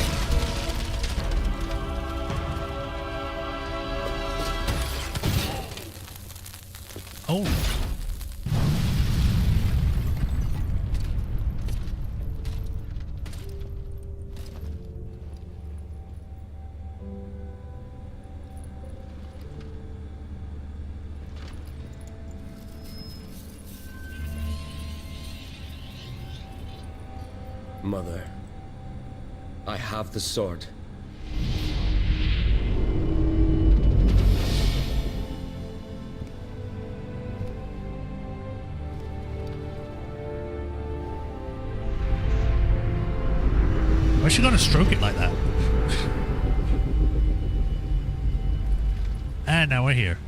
Oh. Mother, I have the sword. Why's she gonna stroke it like that? And now we're here.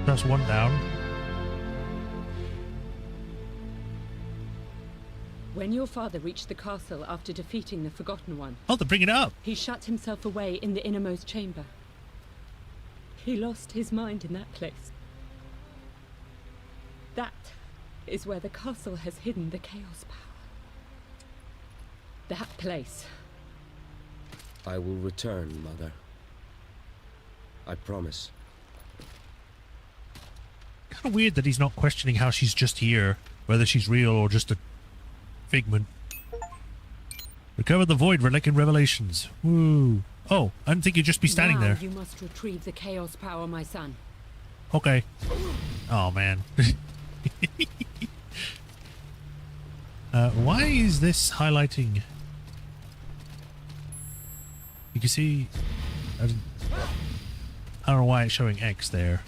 That's 1 down. When your father reached the castle after defeating the Forgotten One, Oh, they're bringing it up. he shut himself away in the innermost chamber. He lost his mind in that place. That is where the castle has hidden the Chaos Power. That place. I will return, Mother. I promise. Kind of weird that he's not questioning how she's just here, whether she's real or just a figment. Recover the void, relic in Revelations. Woo. Oh, I didn't think you'd just be standing Now there. you must retrieve the Chaos Power, my son. Okay. Oh, man. Why is this highlighting? You can see... I don't know why it's showing X there.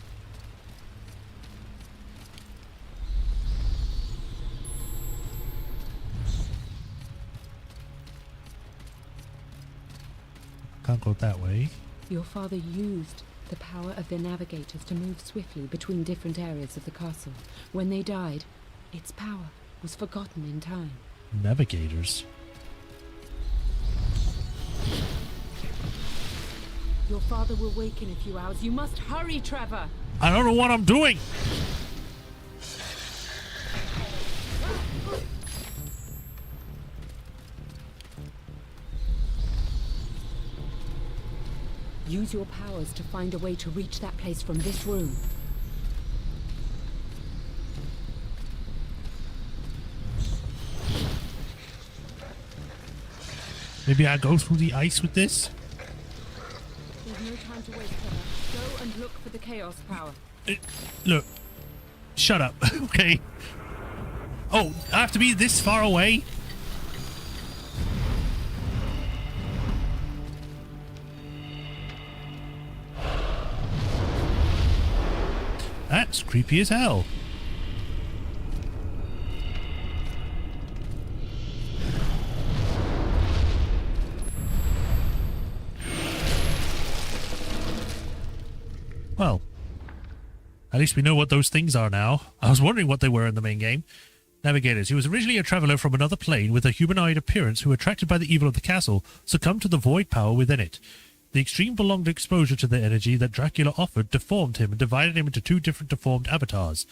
Can't go that way. Your father used the power of the navigators to move swiftly between different areas of the castle. When they died, its power was forgotten in time. Navigators? Your father will wake in a few hours. You must hurry, Trevor! I don't know what I'm doing! Use your powers to find a way to reach that place from this room. Maybe I go through the ice with this? There's no time to waste, Trevor. Go and look for the Chaos Power. Look. Shut up. Okay. Oh, I have to be this far away? That's creepy as hell. Well, At least we know what those things are now. I was wondering what they were in the main game. Navigators. He was originally a traveler from another plane with a humanoid appearance who, attracted by the evil of the castle, succumbed to the void power within it. The extreme prolonged exposure to the energy that Dracula offered deformed him and divided him into two different deformed avatars.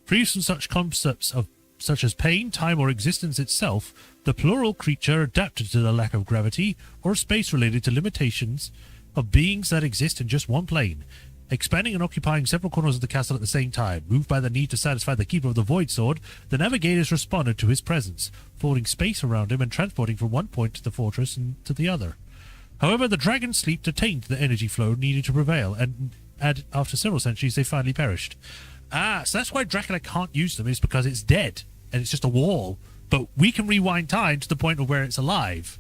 Free from such concepts such as pain, time, or existence itself, the plural creature adapted to the lack of gravity or space related to limitations of beings that exist in just one plane. Expanding and occupying several corners of the castle at the same time, moved by the need to satisfy the keeper of the Void Sword, the navigators responded to his presence, folding space around him and transporting from one point of the fortress and to the other. However, the dragon's sleep detained the energy flow needed to prevail, and after several centuries they finally perished. Ah, so that's why Dracula can't use them, is because it's dead, and it's just a wall. But we can rewind time to the point of where it's alive.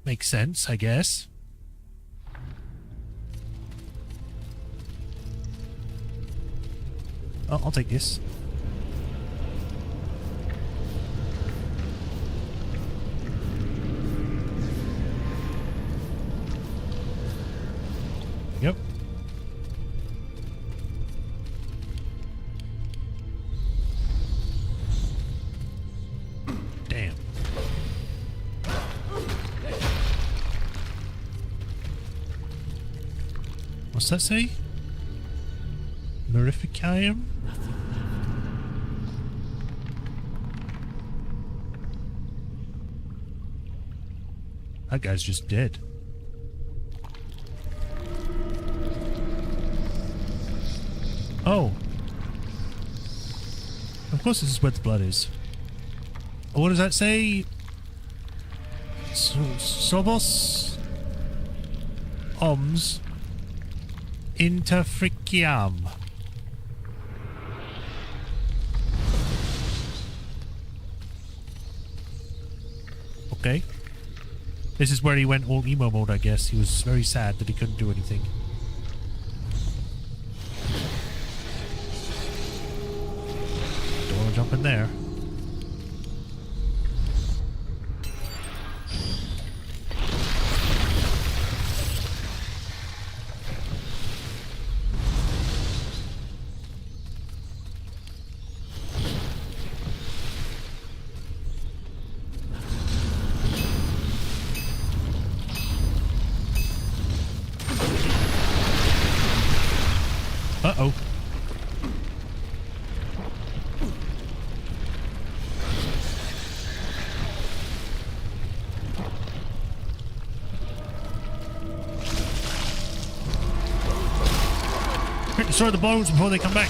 Makes sense, I guess. Oh, I'll take this. Yep. Damn. What's that say? Mirificarium? That guy's just dead. Oh. Of course this is where the blood is. What does that say? Sobos Oms Interfriciam. Okay. This is where he went all emo mode, I guess. He was very sad that he couldn't do anything. Don't want to jump in there. Uh-oh. Quick, destroy the bones before they come back.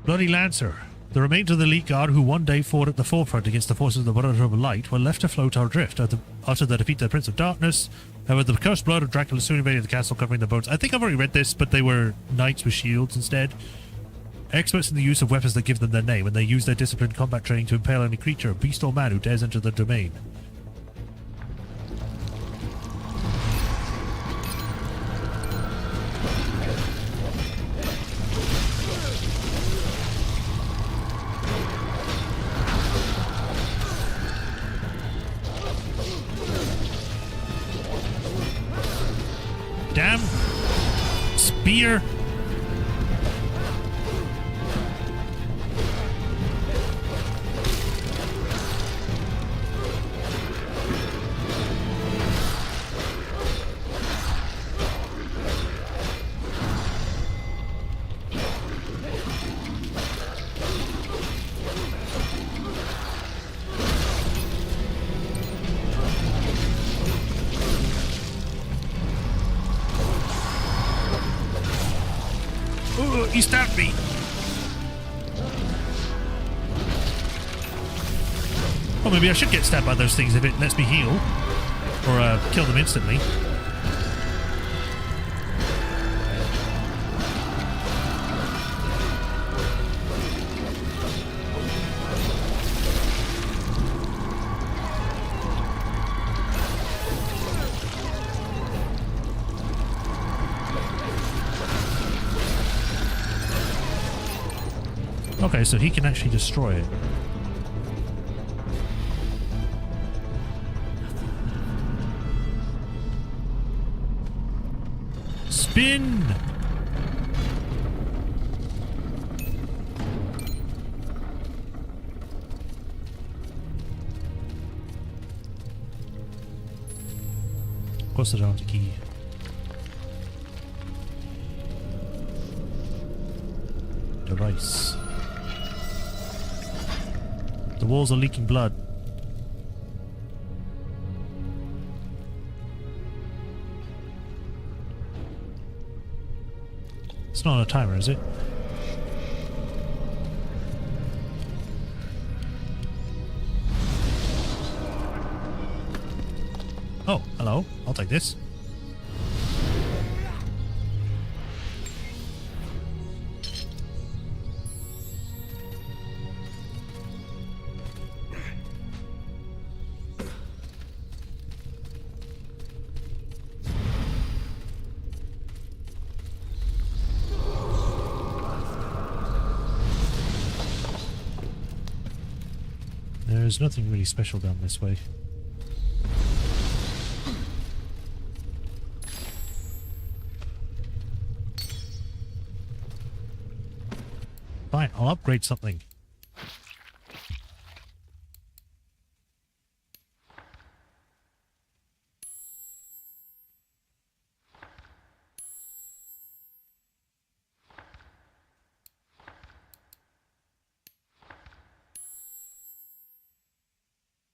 Bloody Lancer. The remains of the elite guard who one day fought at the forefront against the forces of the Brotherhood of Light were left afloat or adrift after the defeat of the Prince of Darkness. However, the cursed blood of Dracula soon invaded the castle, covering the bones. I think I've already read this, but they were knights with shields instead. Experts in the use of weapons that give them their name, and they use their disciplined combat training to impale any creature, beast or man who dares enter the domain. Damn spear. He stabbed me. Well, maybe I should get stabbed by those things if it lets me heal. Or kill them instantly. Okay, so he can actually destroy it. Spin! Of course I don't have the key. Device. The walls are leaking blood. It's not on a timer, is it? Oh, hello. I'll take this. There's nothing really special down this way. Fine, I'll upgrade something.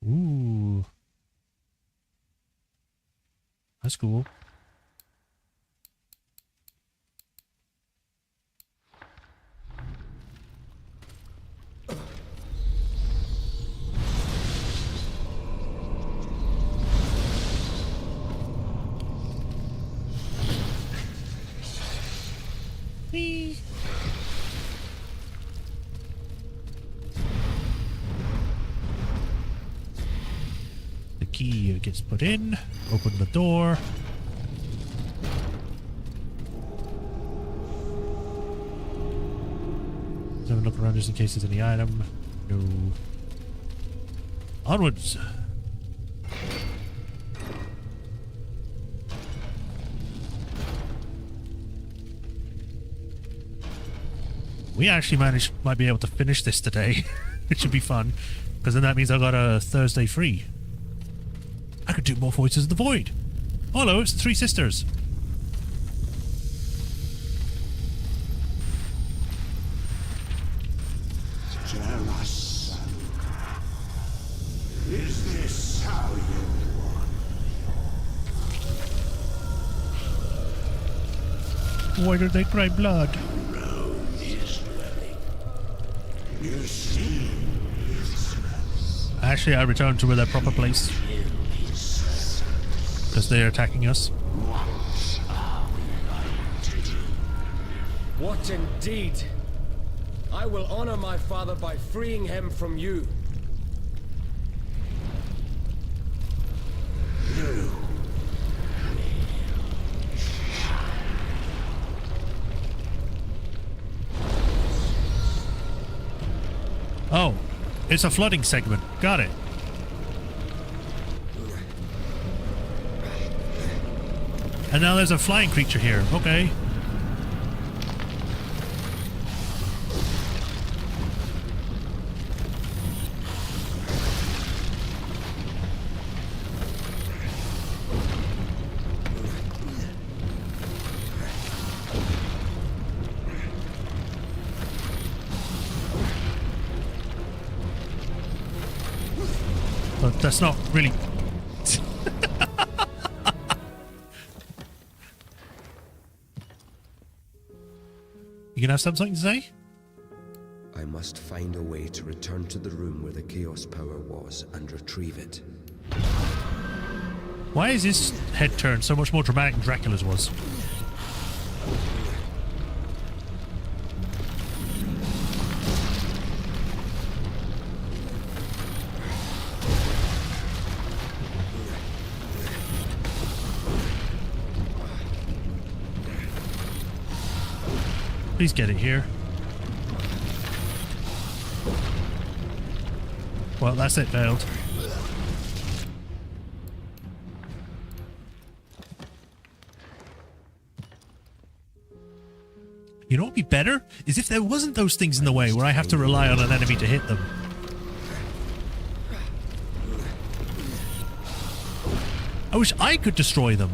Ooh. That's cool. Whee! The key gets put in. Open the door. Let's have a look around just in case there's any item. No. Onwards. We actually might be able to finish this today. It should be fun, because then that means I got a Thursday free. I could do more Voices of the Void. Oh, hello, it's the Three Sisters. Tell us, is this how you want? Why do they cry blood? You see, Actually, I returned to their proper place. Because they are attacking us. What indeed? I will honor my father by freeing him from you. Oh, it's a flooding segment. Got it. And now there's a flying creature here. Okay. But that's not really... You gonna have something to say? I must find a way to return to the room where the Chaos Power was and retrieve it. Why is his head turn so much more dramatic than Dracula's was? Please get it here. Well, that's it, failed. You know what would be better? Is if there wasn't those things in the way where I have to rely on an enemy to hit them. I wish I could destroy them.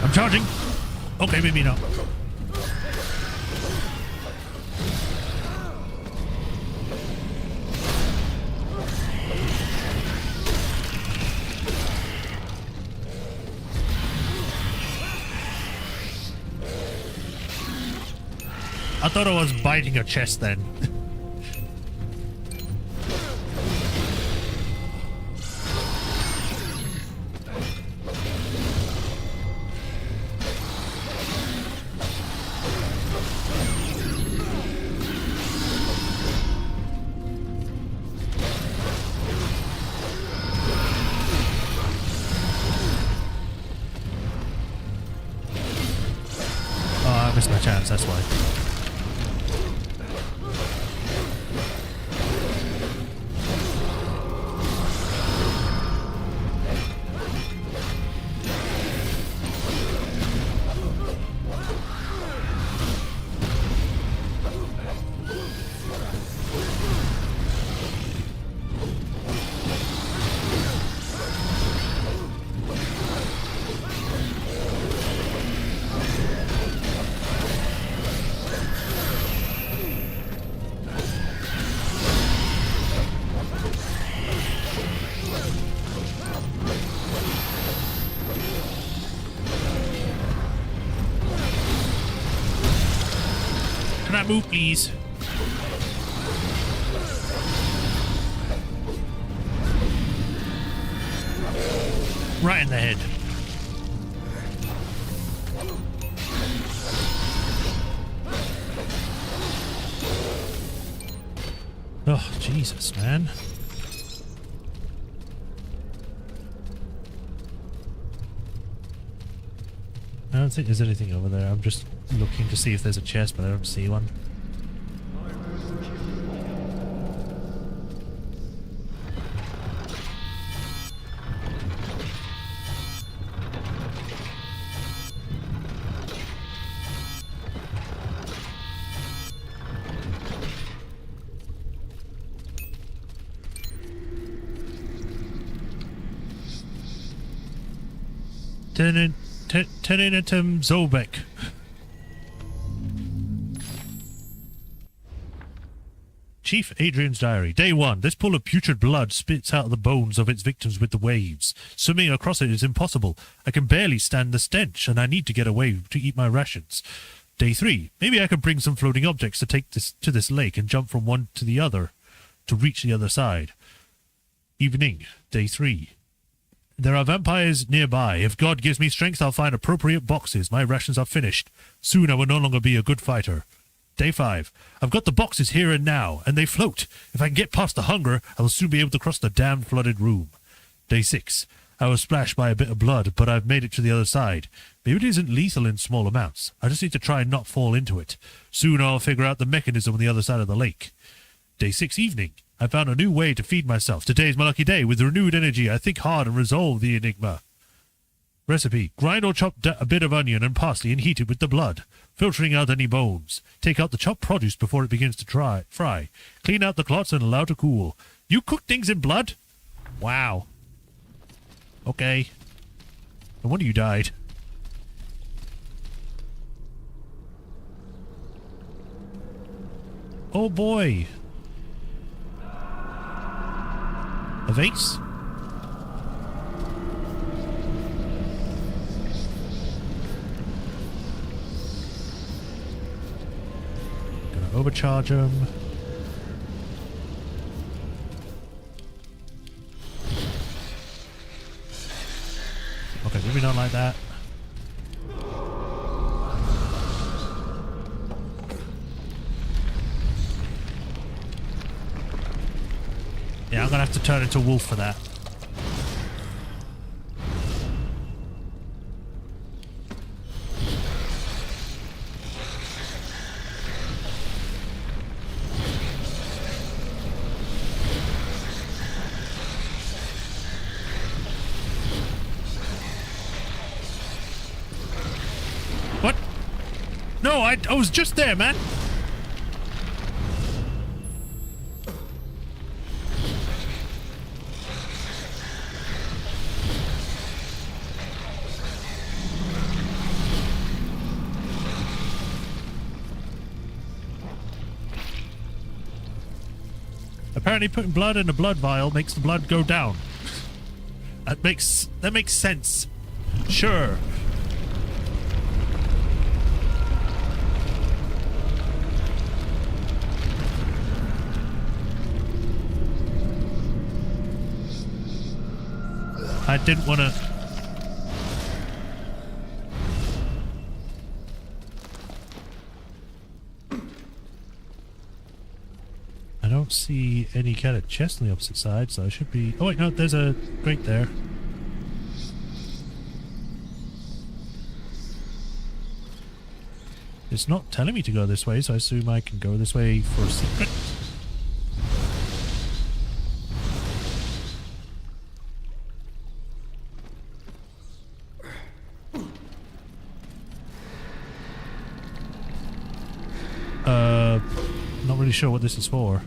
I'm charging. Okay, maybe not. I thought I was biting her chest then. I missed my chance, that's why. Can I move, please? Right in the head. Oh, Jesus, man. I don't think there's anything over there. I'm just looking to see if there's a chest, but I don't see one. Teninatum Zolbeck. Chief Adrian's diary. Day 1. This pool of putrid blood spits out the bones of its victims with the waves. Swimming across it is impossible. I can barely stand the stench, and I need to get away to eat my rations. Day 3. Maybe I could bring some floating objects to take this to this lake and jump from one to the other to reach the other side. Evening. Day 3. There are vampires nearby. If God gives me strength, I'll find appropriate boxes. My rations are finished. Soon I will no longer be a good fighter. Day 5. I've got the boxes here and now, and they float. If I can get past the hunger, I will soon be able to cross the damn flooded room. Day 6. I was splashed by a bit of blood, but I've made it to the other side. Maybe it isn't lethal in small amounts. I just need to try and not fall into it. Soon I'll figure out the mechanism on the other side of the lake. Day 6 evening. I found a new way to feed myself. Today's my lucky day. With renewed energy, I think hard and resolve the enigma. Recipe. Grind or chop a bit of onion and parsley and heat it with the blood, filtering out any bones. Take out the chopped produce before it begins to fry. Clean out the clots and allow to cool. You cook things in blood? Wow. Okay. No wonder you died. Oh boy. A vase? overcharge them. Okay, maybe not like that. Yeah, I'm gonna have to turn into a wolf for that. What? No, I was just there, man. Apparently putting blood in a blood vial makes the blood go down. That makes sense. Sure. I didn't want to... I don't see any kind of chest on the opposite side, so I should be... Oh wait, no, there's a grate there. It's not telling me to go this way, so I assume I can go this way for a secret. Not really sure what this is for.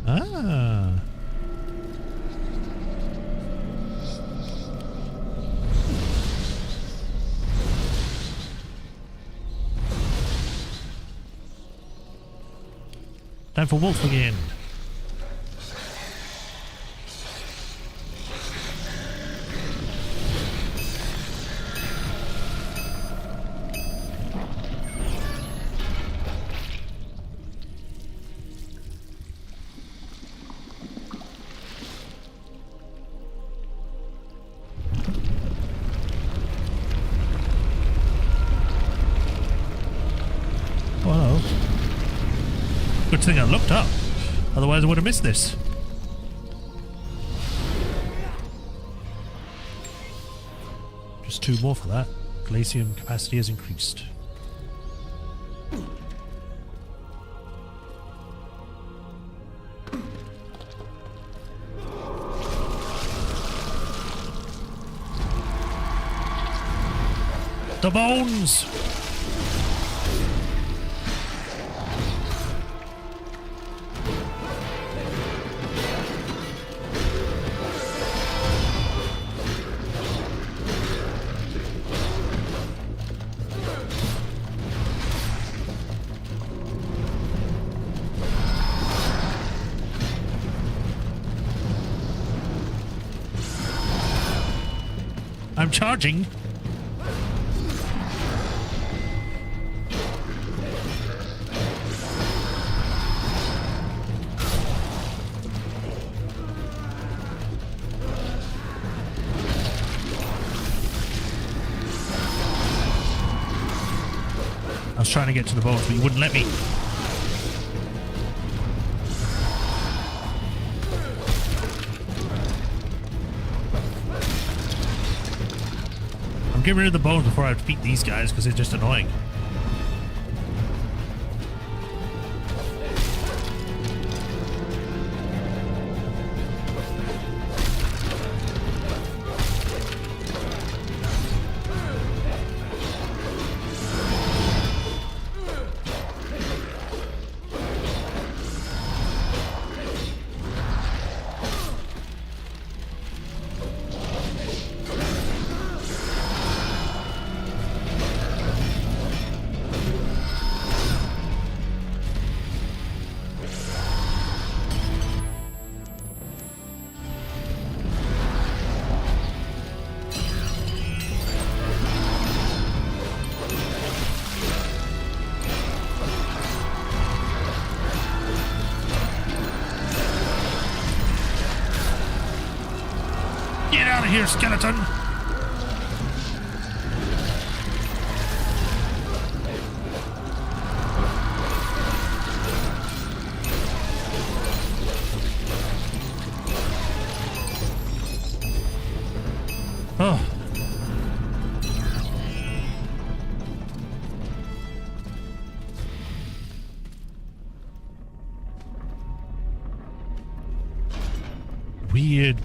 Ah. Time for wolf again. Hello. Good thing I looked up. Otherwise I would have missed this. Just 2 more for that. Glacium capacity has increased. The bones! I'm charging. I was trying to get to the bones, but you wouldn't let me. Get rid of the bones before I defeat these guys because they're just annoying. here, skeleton! Oh. Weird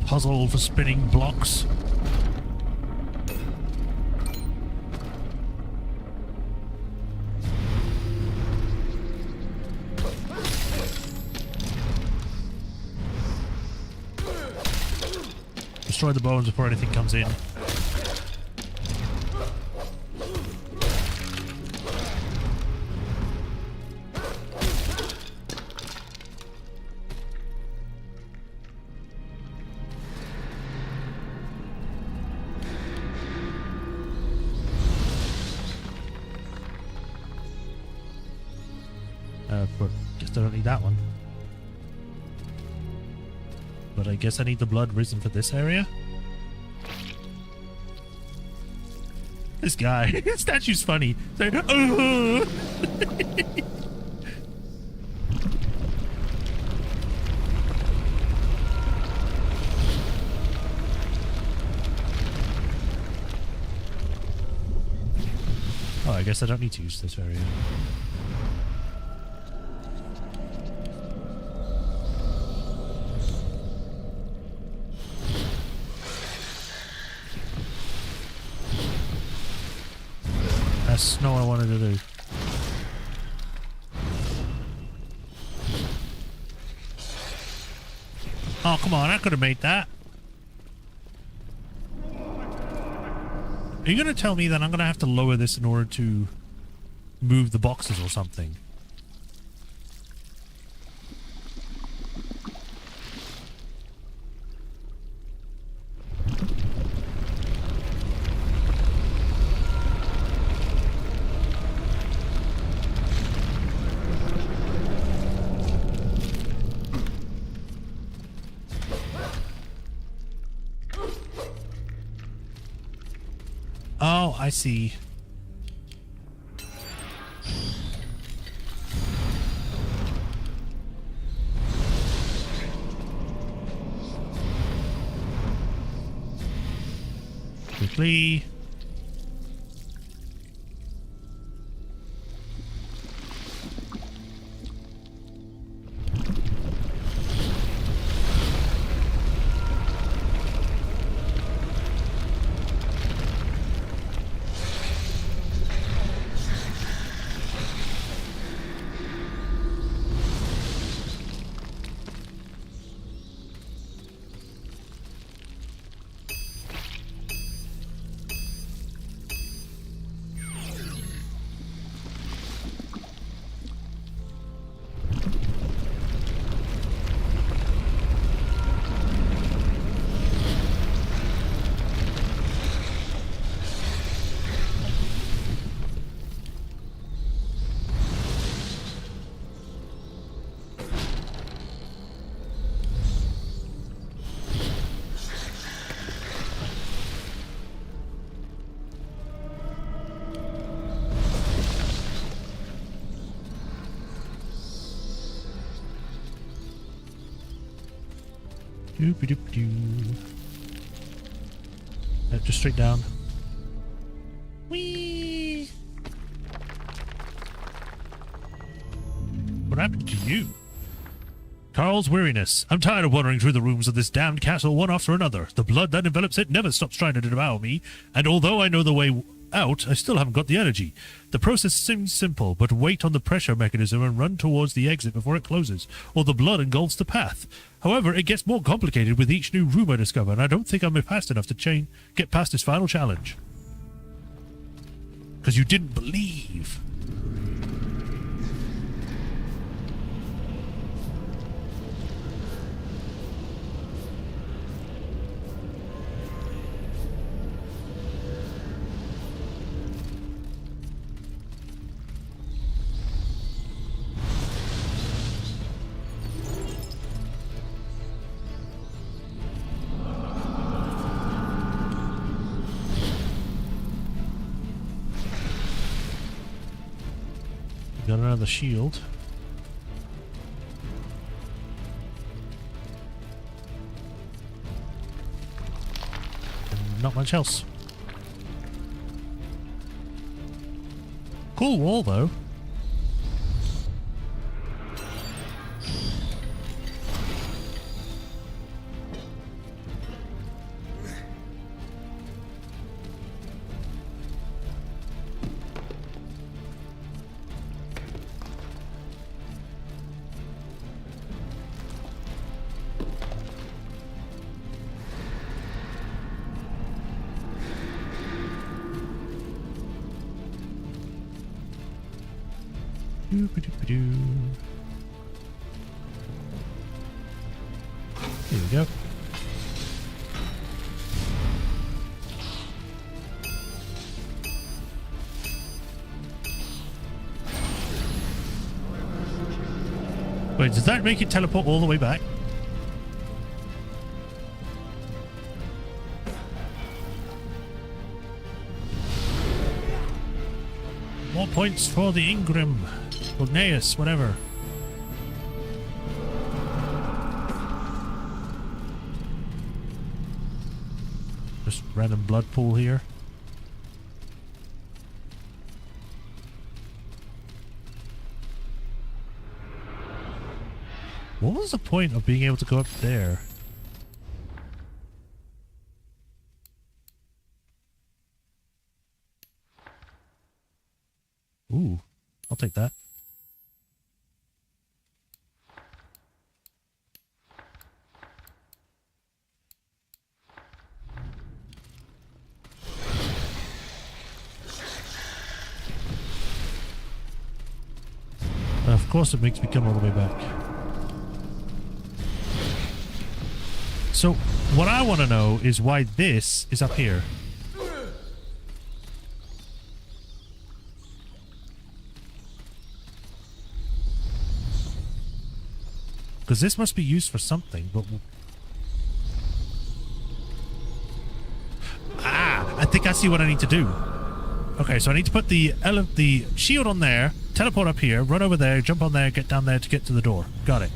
puzzle for spinning blocks. Destroy the bones before anything comes in. But guess I don't need that one. But I guess I need the blood risen for this area. This guy, his statue's funny. It's like, oh. Oh, I guess I don't need to use this area. That's not what I wanted to do. Oh, come on, I could have made that. Are you going to tell me that I'm going to have to lower this in order to move the boxes or something? Oh, I see. Quickly. Doop-a-doop-doo. Just straight down. Whee! What happened to you? Carl's weariness. I'm tired of wandering through the rooms of this damned castle one after another. The blood that envelops it never stops trying to devour me, and although I know the way out, I still haven't got the energy. The process seems simple, but wait on the pressure mechanism and run towards the exit before it closes, or the blood engulfs the path. However, it gets more complicated with each new room I discover, and I don't think I'm fast enough to get past this final challenge. Because you didn't believe. got another shield. And not much else. Cool wall, though. Here we go. Wait, does that make it teleport all the way back? More points for the Ingram. Ogneus, whatever. Just random blood pool here. What was the point of being able to go up there? Ooh, I'll take that. Of course it makes me come all the way back. So, what I want to know is why this is up here. Because this must be used for something, but... Ah! I think I see what I need to do. Okay, so I need to put the shield on there, teleport up here, run over there, jump on there, get down there to get to the door. Got it.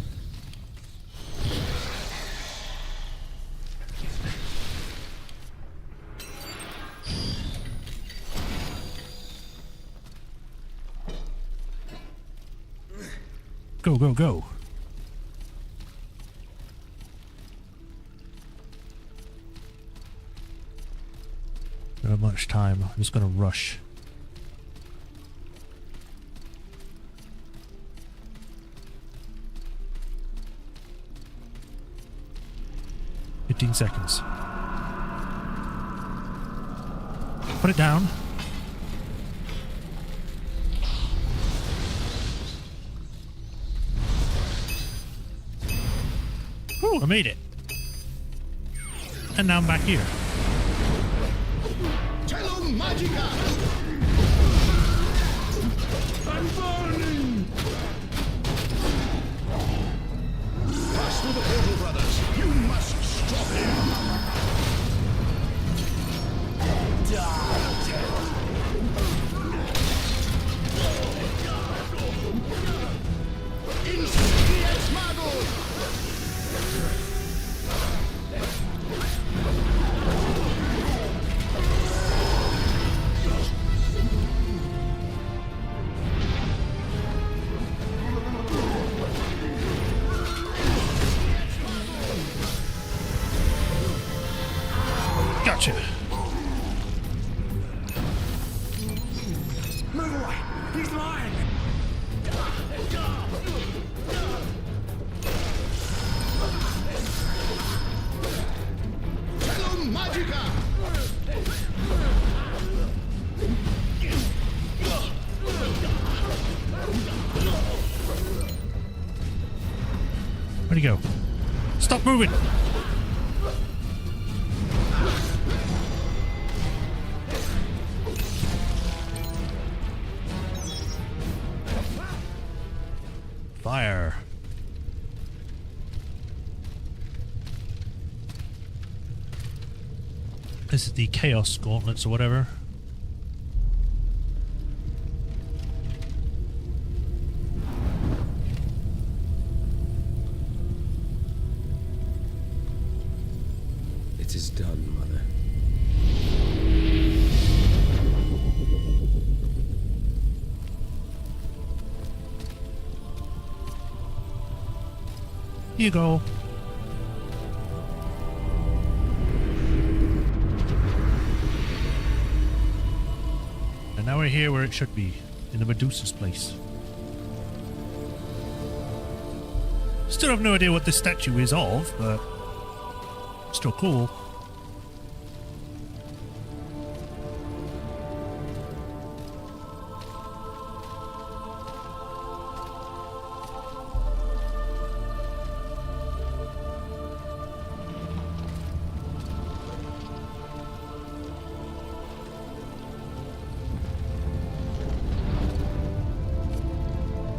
Go, go, go. Don't have much time. I'm just gonna rush. "15 seconds. Put it down. Ooh, I made it. And now I'm back here. Magica! I'm burning! Pass through the portal, brothers. You must stop him. Incendies Mago! Gotcha. Move away! He's lying! Hello, Magica! Where'd he go? Stop moving! Fire. This is the Chaos Gauntlets or whatever. Here you go. And now we're here where it should be, in the Medusa's place. Still have no idea what this statue is of, but still cool.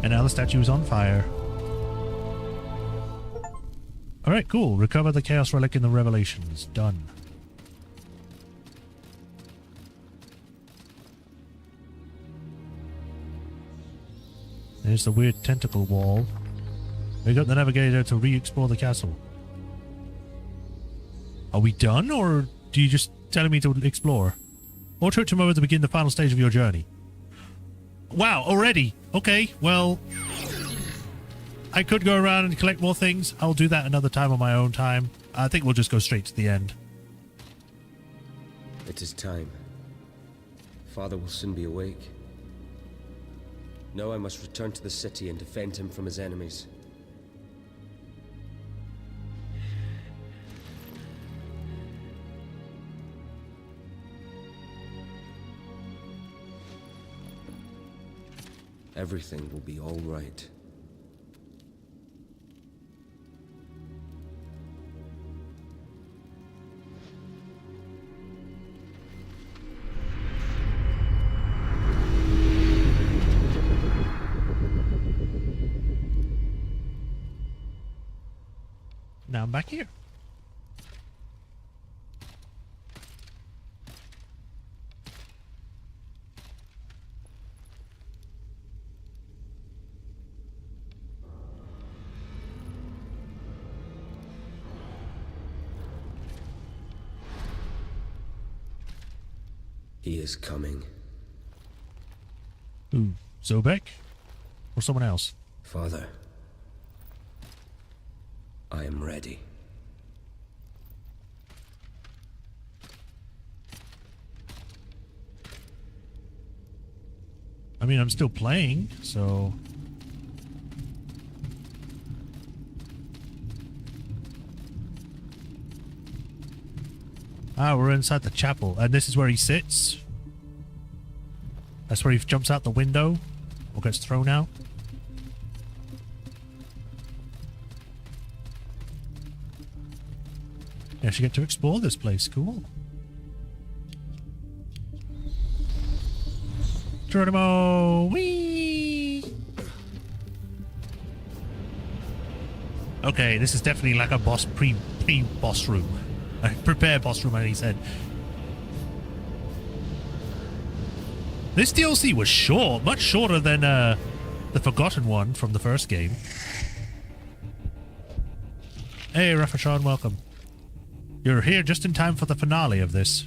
And now the statue is on fire. Alright, cool. Recover the Chaos Relic in the Revelations. Done. There's the weird tentacle wall. We got the navigator to re-explore the castle. Are we done, or do you just telling me to explore? Or trip tomorrow to begin the final stage of your journey? Wow, already? Okay, well, I could go around and collect more things. I'll do that another time on my own time. I think we'll just go straight to the end. It is time. Father will soon be awake. Now I must return to the city and defend him from his enemies. Everything will be all right. Now I'm back here. He is coming. Who? Zobek? Or someone else? Father, I am ready. I mean, I'm still playing, so... Ah, we're inside the chapel, and this is where he sits. That's where he jumps out the window, or gets thrown out. Yeah, she get to explore this place. Cool. Geronimo! Whee! Okay, this is definitely like a boss pre-boss room. Prepare boss room, he said. This DLC was short, much shorter than the Forgotten one from the first game. Hey, Rafashan, welcome. You're here just in time for the finale of this.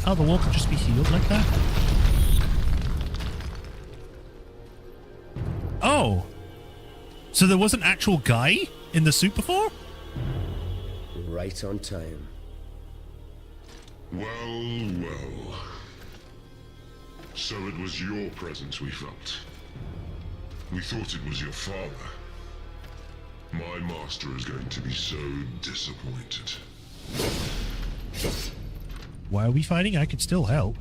Oh, the wall could just be healed like that? Oh! So there was an actual guy in the suit before? Right on time. Well, well. So it was your presence we felt. We thought it was your father. My master is going to be so disappointed. Why are we fighting? I could still help.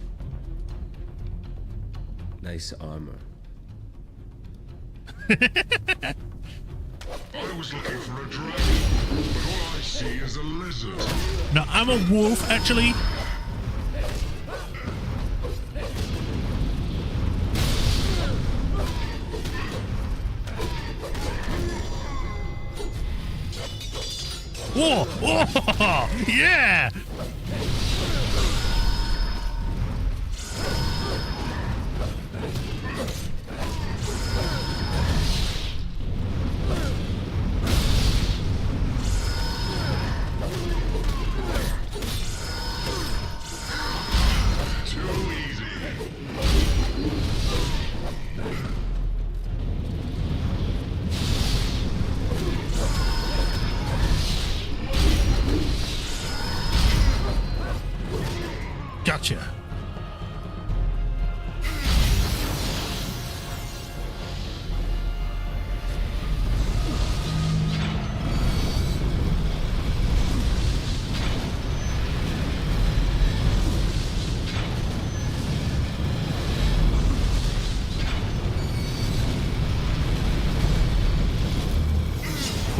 Nice armor. I was looking for a dragon, but all I see is a lizard. No, I'm a wolf, actually. Whoa! Whoa! Yeah!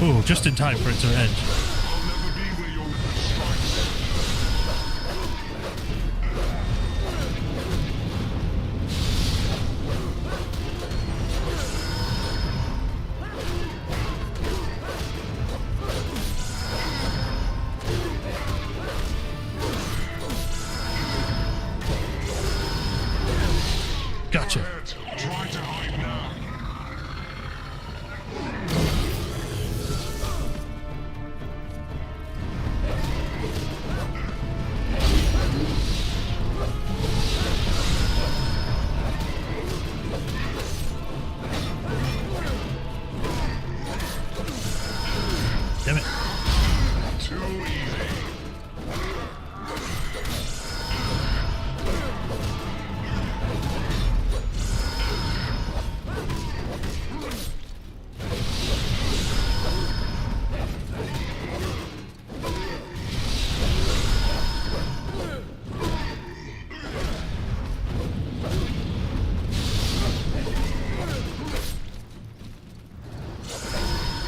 Ooh, just in time for it to end. I'll never be where your weapon strikes. Gotcha. Try to hide now. Damn it. Too easy.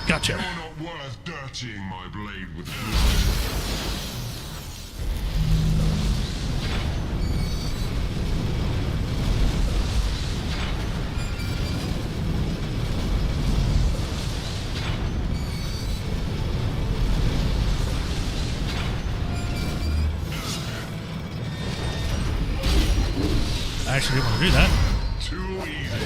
Gotcha. You're not worth dirtying my blade with blood. I actually didn't want to do that. Too easy.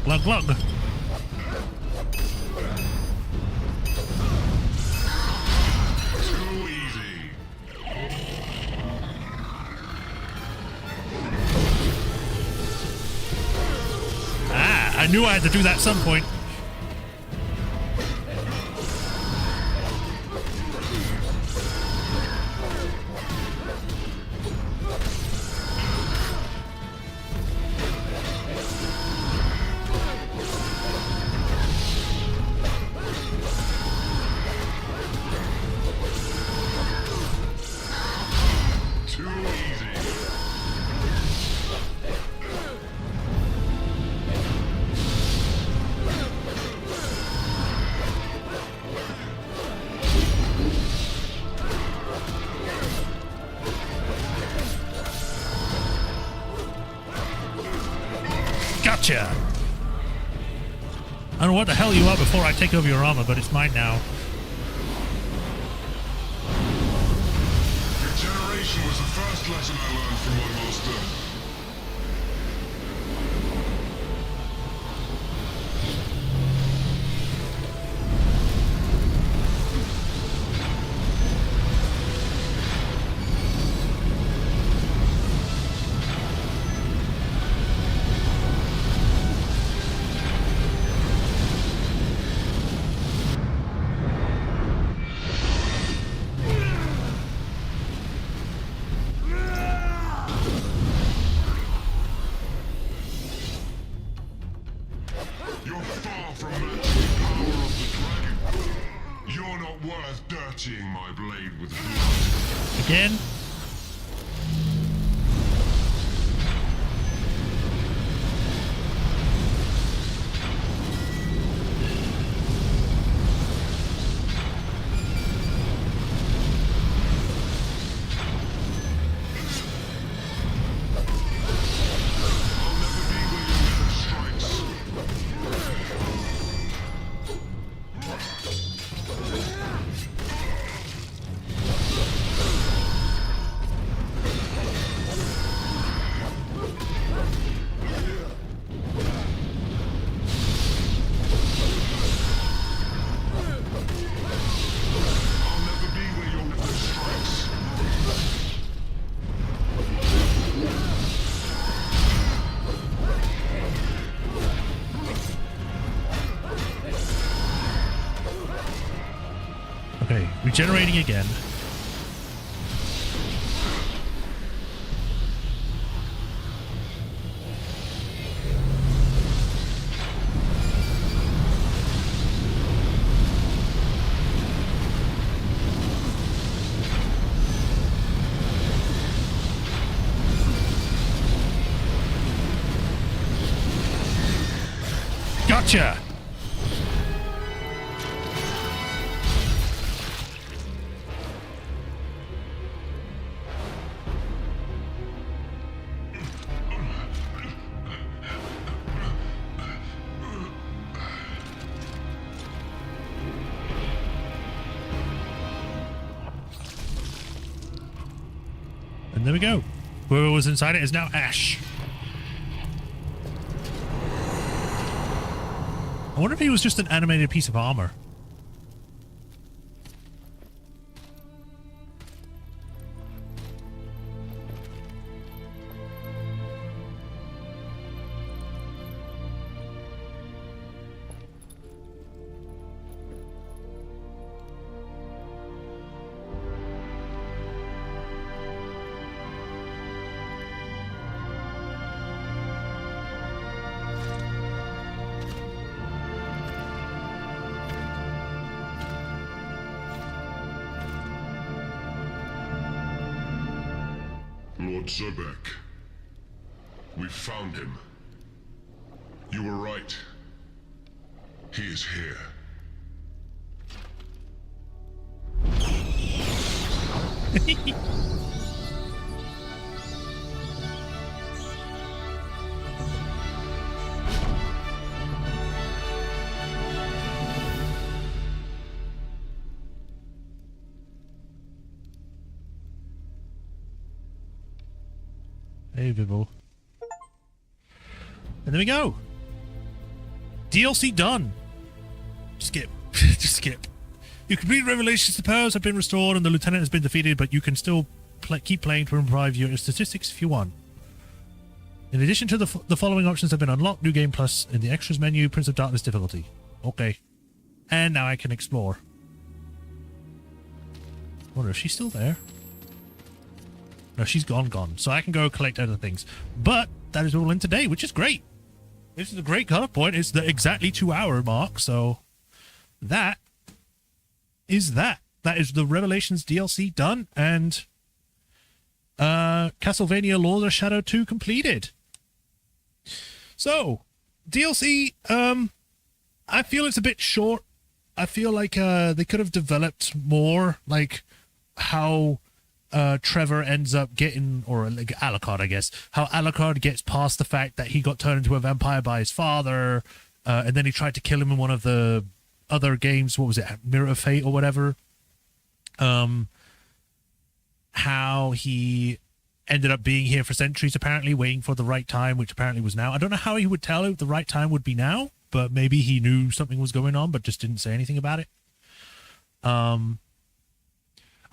Glug glug. Too easy. Ah, I knew I had to do that at some point. Too easy. Gotcha. I don't know what the hell you are before I take over your armor, but it's mine now. Regeneration was the first lesson I learned from my master. You're far from matching the power of the dragon. You're not worth dirtying my blade with blood. Again? I'll never be where your weapon strikes. I'll never be where your weapon strikes. Okay, regenerating again. Gotcha! And there we go. Whoever was inside it is now Ash. I wonder if he was just an animated piece of armor. Lord Sobek, we found him. You were right. He is here. Hey, Vivo. And there we go. DLC done. Skip. Just skip. You complete Revelations. The powers have been restored and the lieutenant has been defeated, but you can still keep playing to improve your statistics if you want. In addition to the following options have been unlocked: New Game Plus in the Extras menu, Prince of Darkness difficulty. Okay. And now I can explore. Wonder if she's still there. No, she's gone. So I can go collect other things. But that is all in today, which is great. This is a great cut-off point. It's the exactly 2-hour mark, so that is that. That is the Revelations DLC done, and Castlevania Lords of Shadow 2 completed. So, DLC, I feel it's a bit short. I feel like they could have developed more, like how Trevor ends up getting, or like Alucard, I guess, how Alucard gets past the fact that he got turned into a vampire by his father, and then he tried to kill him in one of the other games. What was it, Mirror of Fate or whatever? How he ended up being here for centuries, apparently, waiting for the right time, which apparently was now. I don't know how he would tell if the right time would be now, but maybe he knew something was going on, but just didn't say anything about it.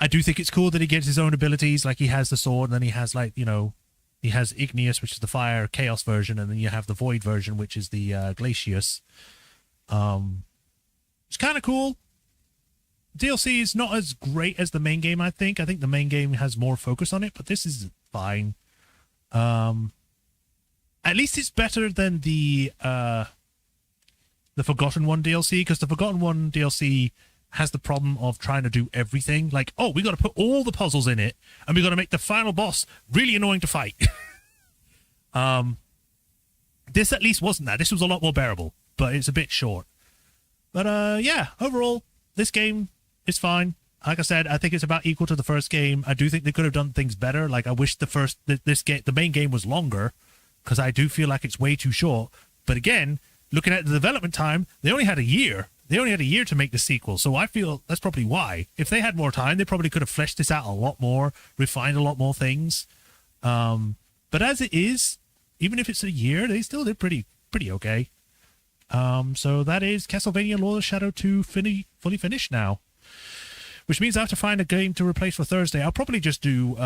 I do think it's cool that he gets his own abilities, like he has the sword, and then he has, like, you know, he has Igneous, which is the fire chaos version, and then you have the void version, which is the Glacius. It's kind of cool. DLC is not as great as the main game, I think. I think the main game has more focus on it, but this is fine. At least it's better than the Forgotten One DLC, because the Forgotten One DLC has the problem of trying to do everything. Like, oh, we got to put all the puzzles in it, and we got to make the final boss really annoying to fight. This at least wasn't that. This was a lot more bearable, but it's a bit short. But yeah, overall, this game is fine. Like I said, I think it's about equal to the first game. I do think they could have done things better. Like, I wish the main game was longer, because I do feel like it's way too short. But again, looking at the development time, they only had a year. They only had a year to make the sequel, so I feel that's probably why. If they had more time, they probably could have fleshed this out a lot more, refined a lot more things. But as it is, even if it's a year, they still did pretty okay. So that is Castlevania Lords of Shadow 2 fully finished now. Which means I have to find a game to replace for Thursday. I'll probably just do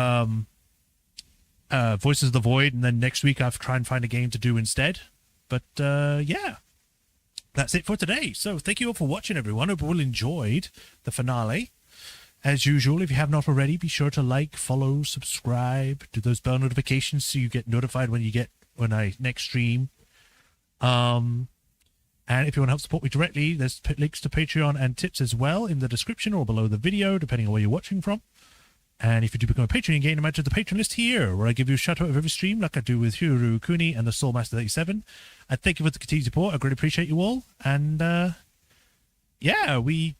Voices of the Void, and then next week I'll try and find a game to do instead. But yeah. That's it for today. So thank you all for watching, everyone. Hope you all enjoyed the finale. As usual, if you have not already, be sure to like, follow, subscribe, do those bell notifications so you get notified when I next stream. And if you want to help support me directly, there's links to Patreon and tips as well in the description or below the video, depending on where you're watching from. And if you do become a patron, you gain a match of the patron list here, where I give you a shout out of every stream, like I do with Huru Kuni and the Soulmaster 37. And thank you for the continued support. I greatly appreciate you all. And yeah, we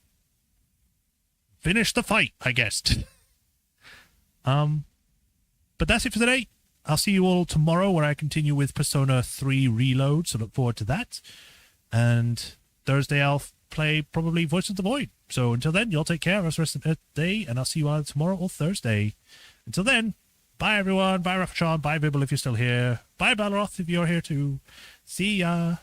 finished the fight, I guess. But that's it for today. I'll see you all tomorrow, where I continue with Persona 3 Reload, so look forward to that. And Thursday I'll play probably Voice of the Void. So until then, you'll take care of us the rest of the day, and I'll see you either tomorrow or Thursday. Until then, bye everyone. Bye Rafshan. Bye Bibble if you're still here. Bye Balroth if you're here too. See ya.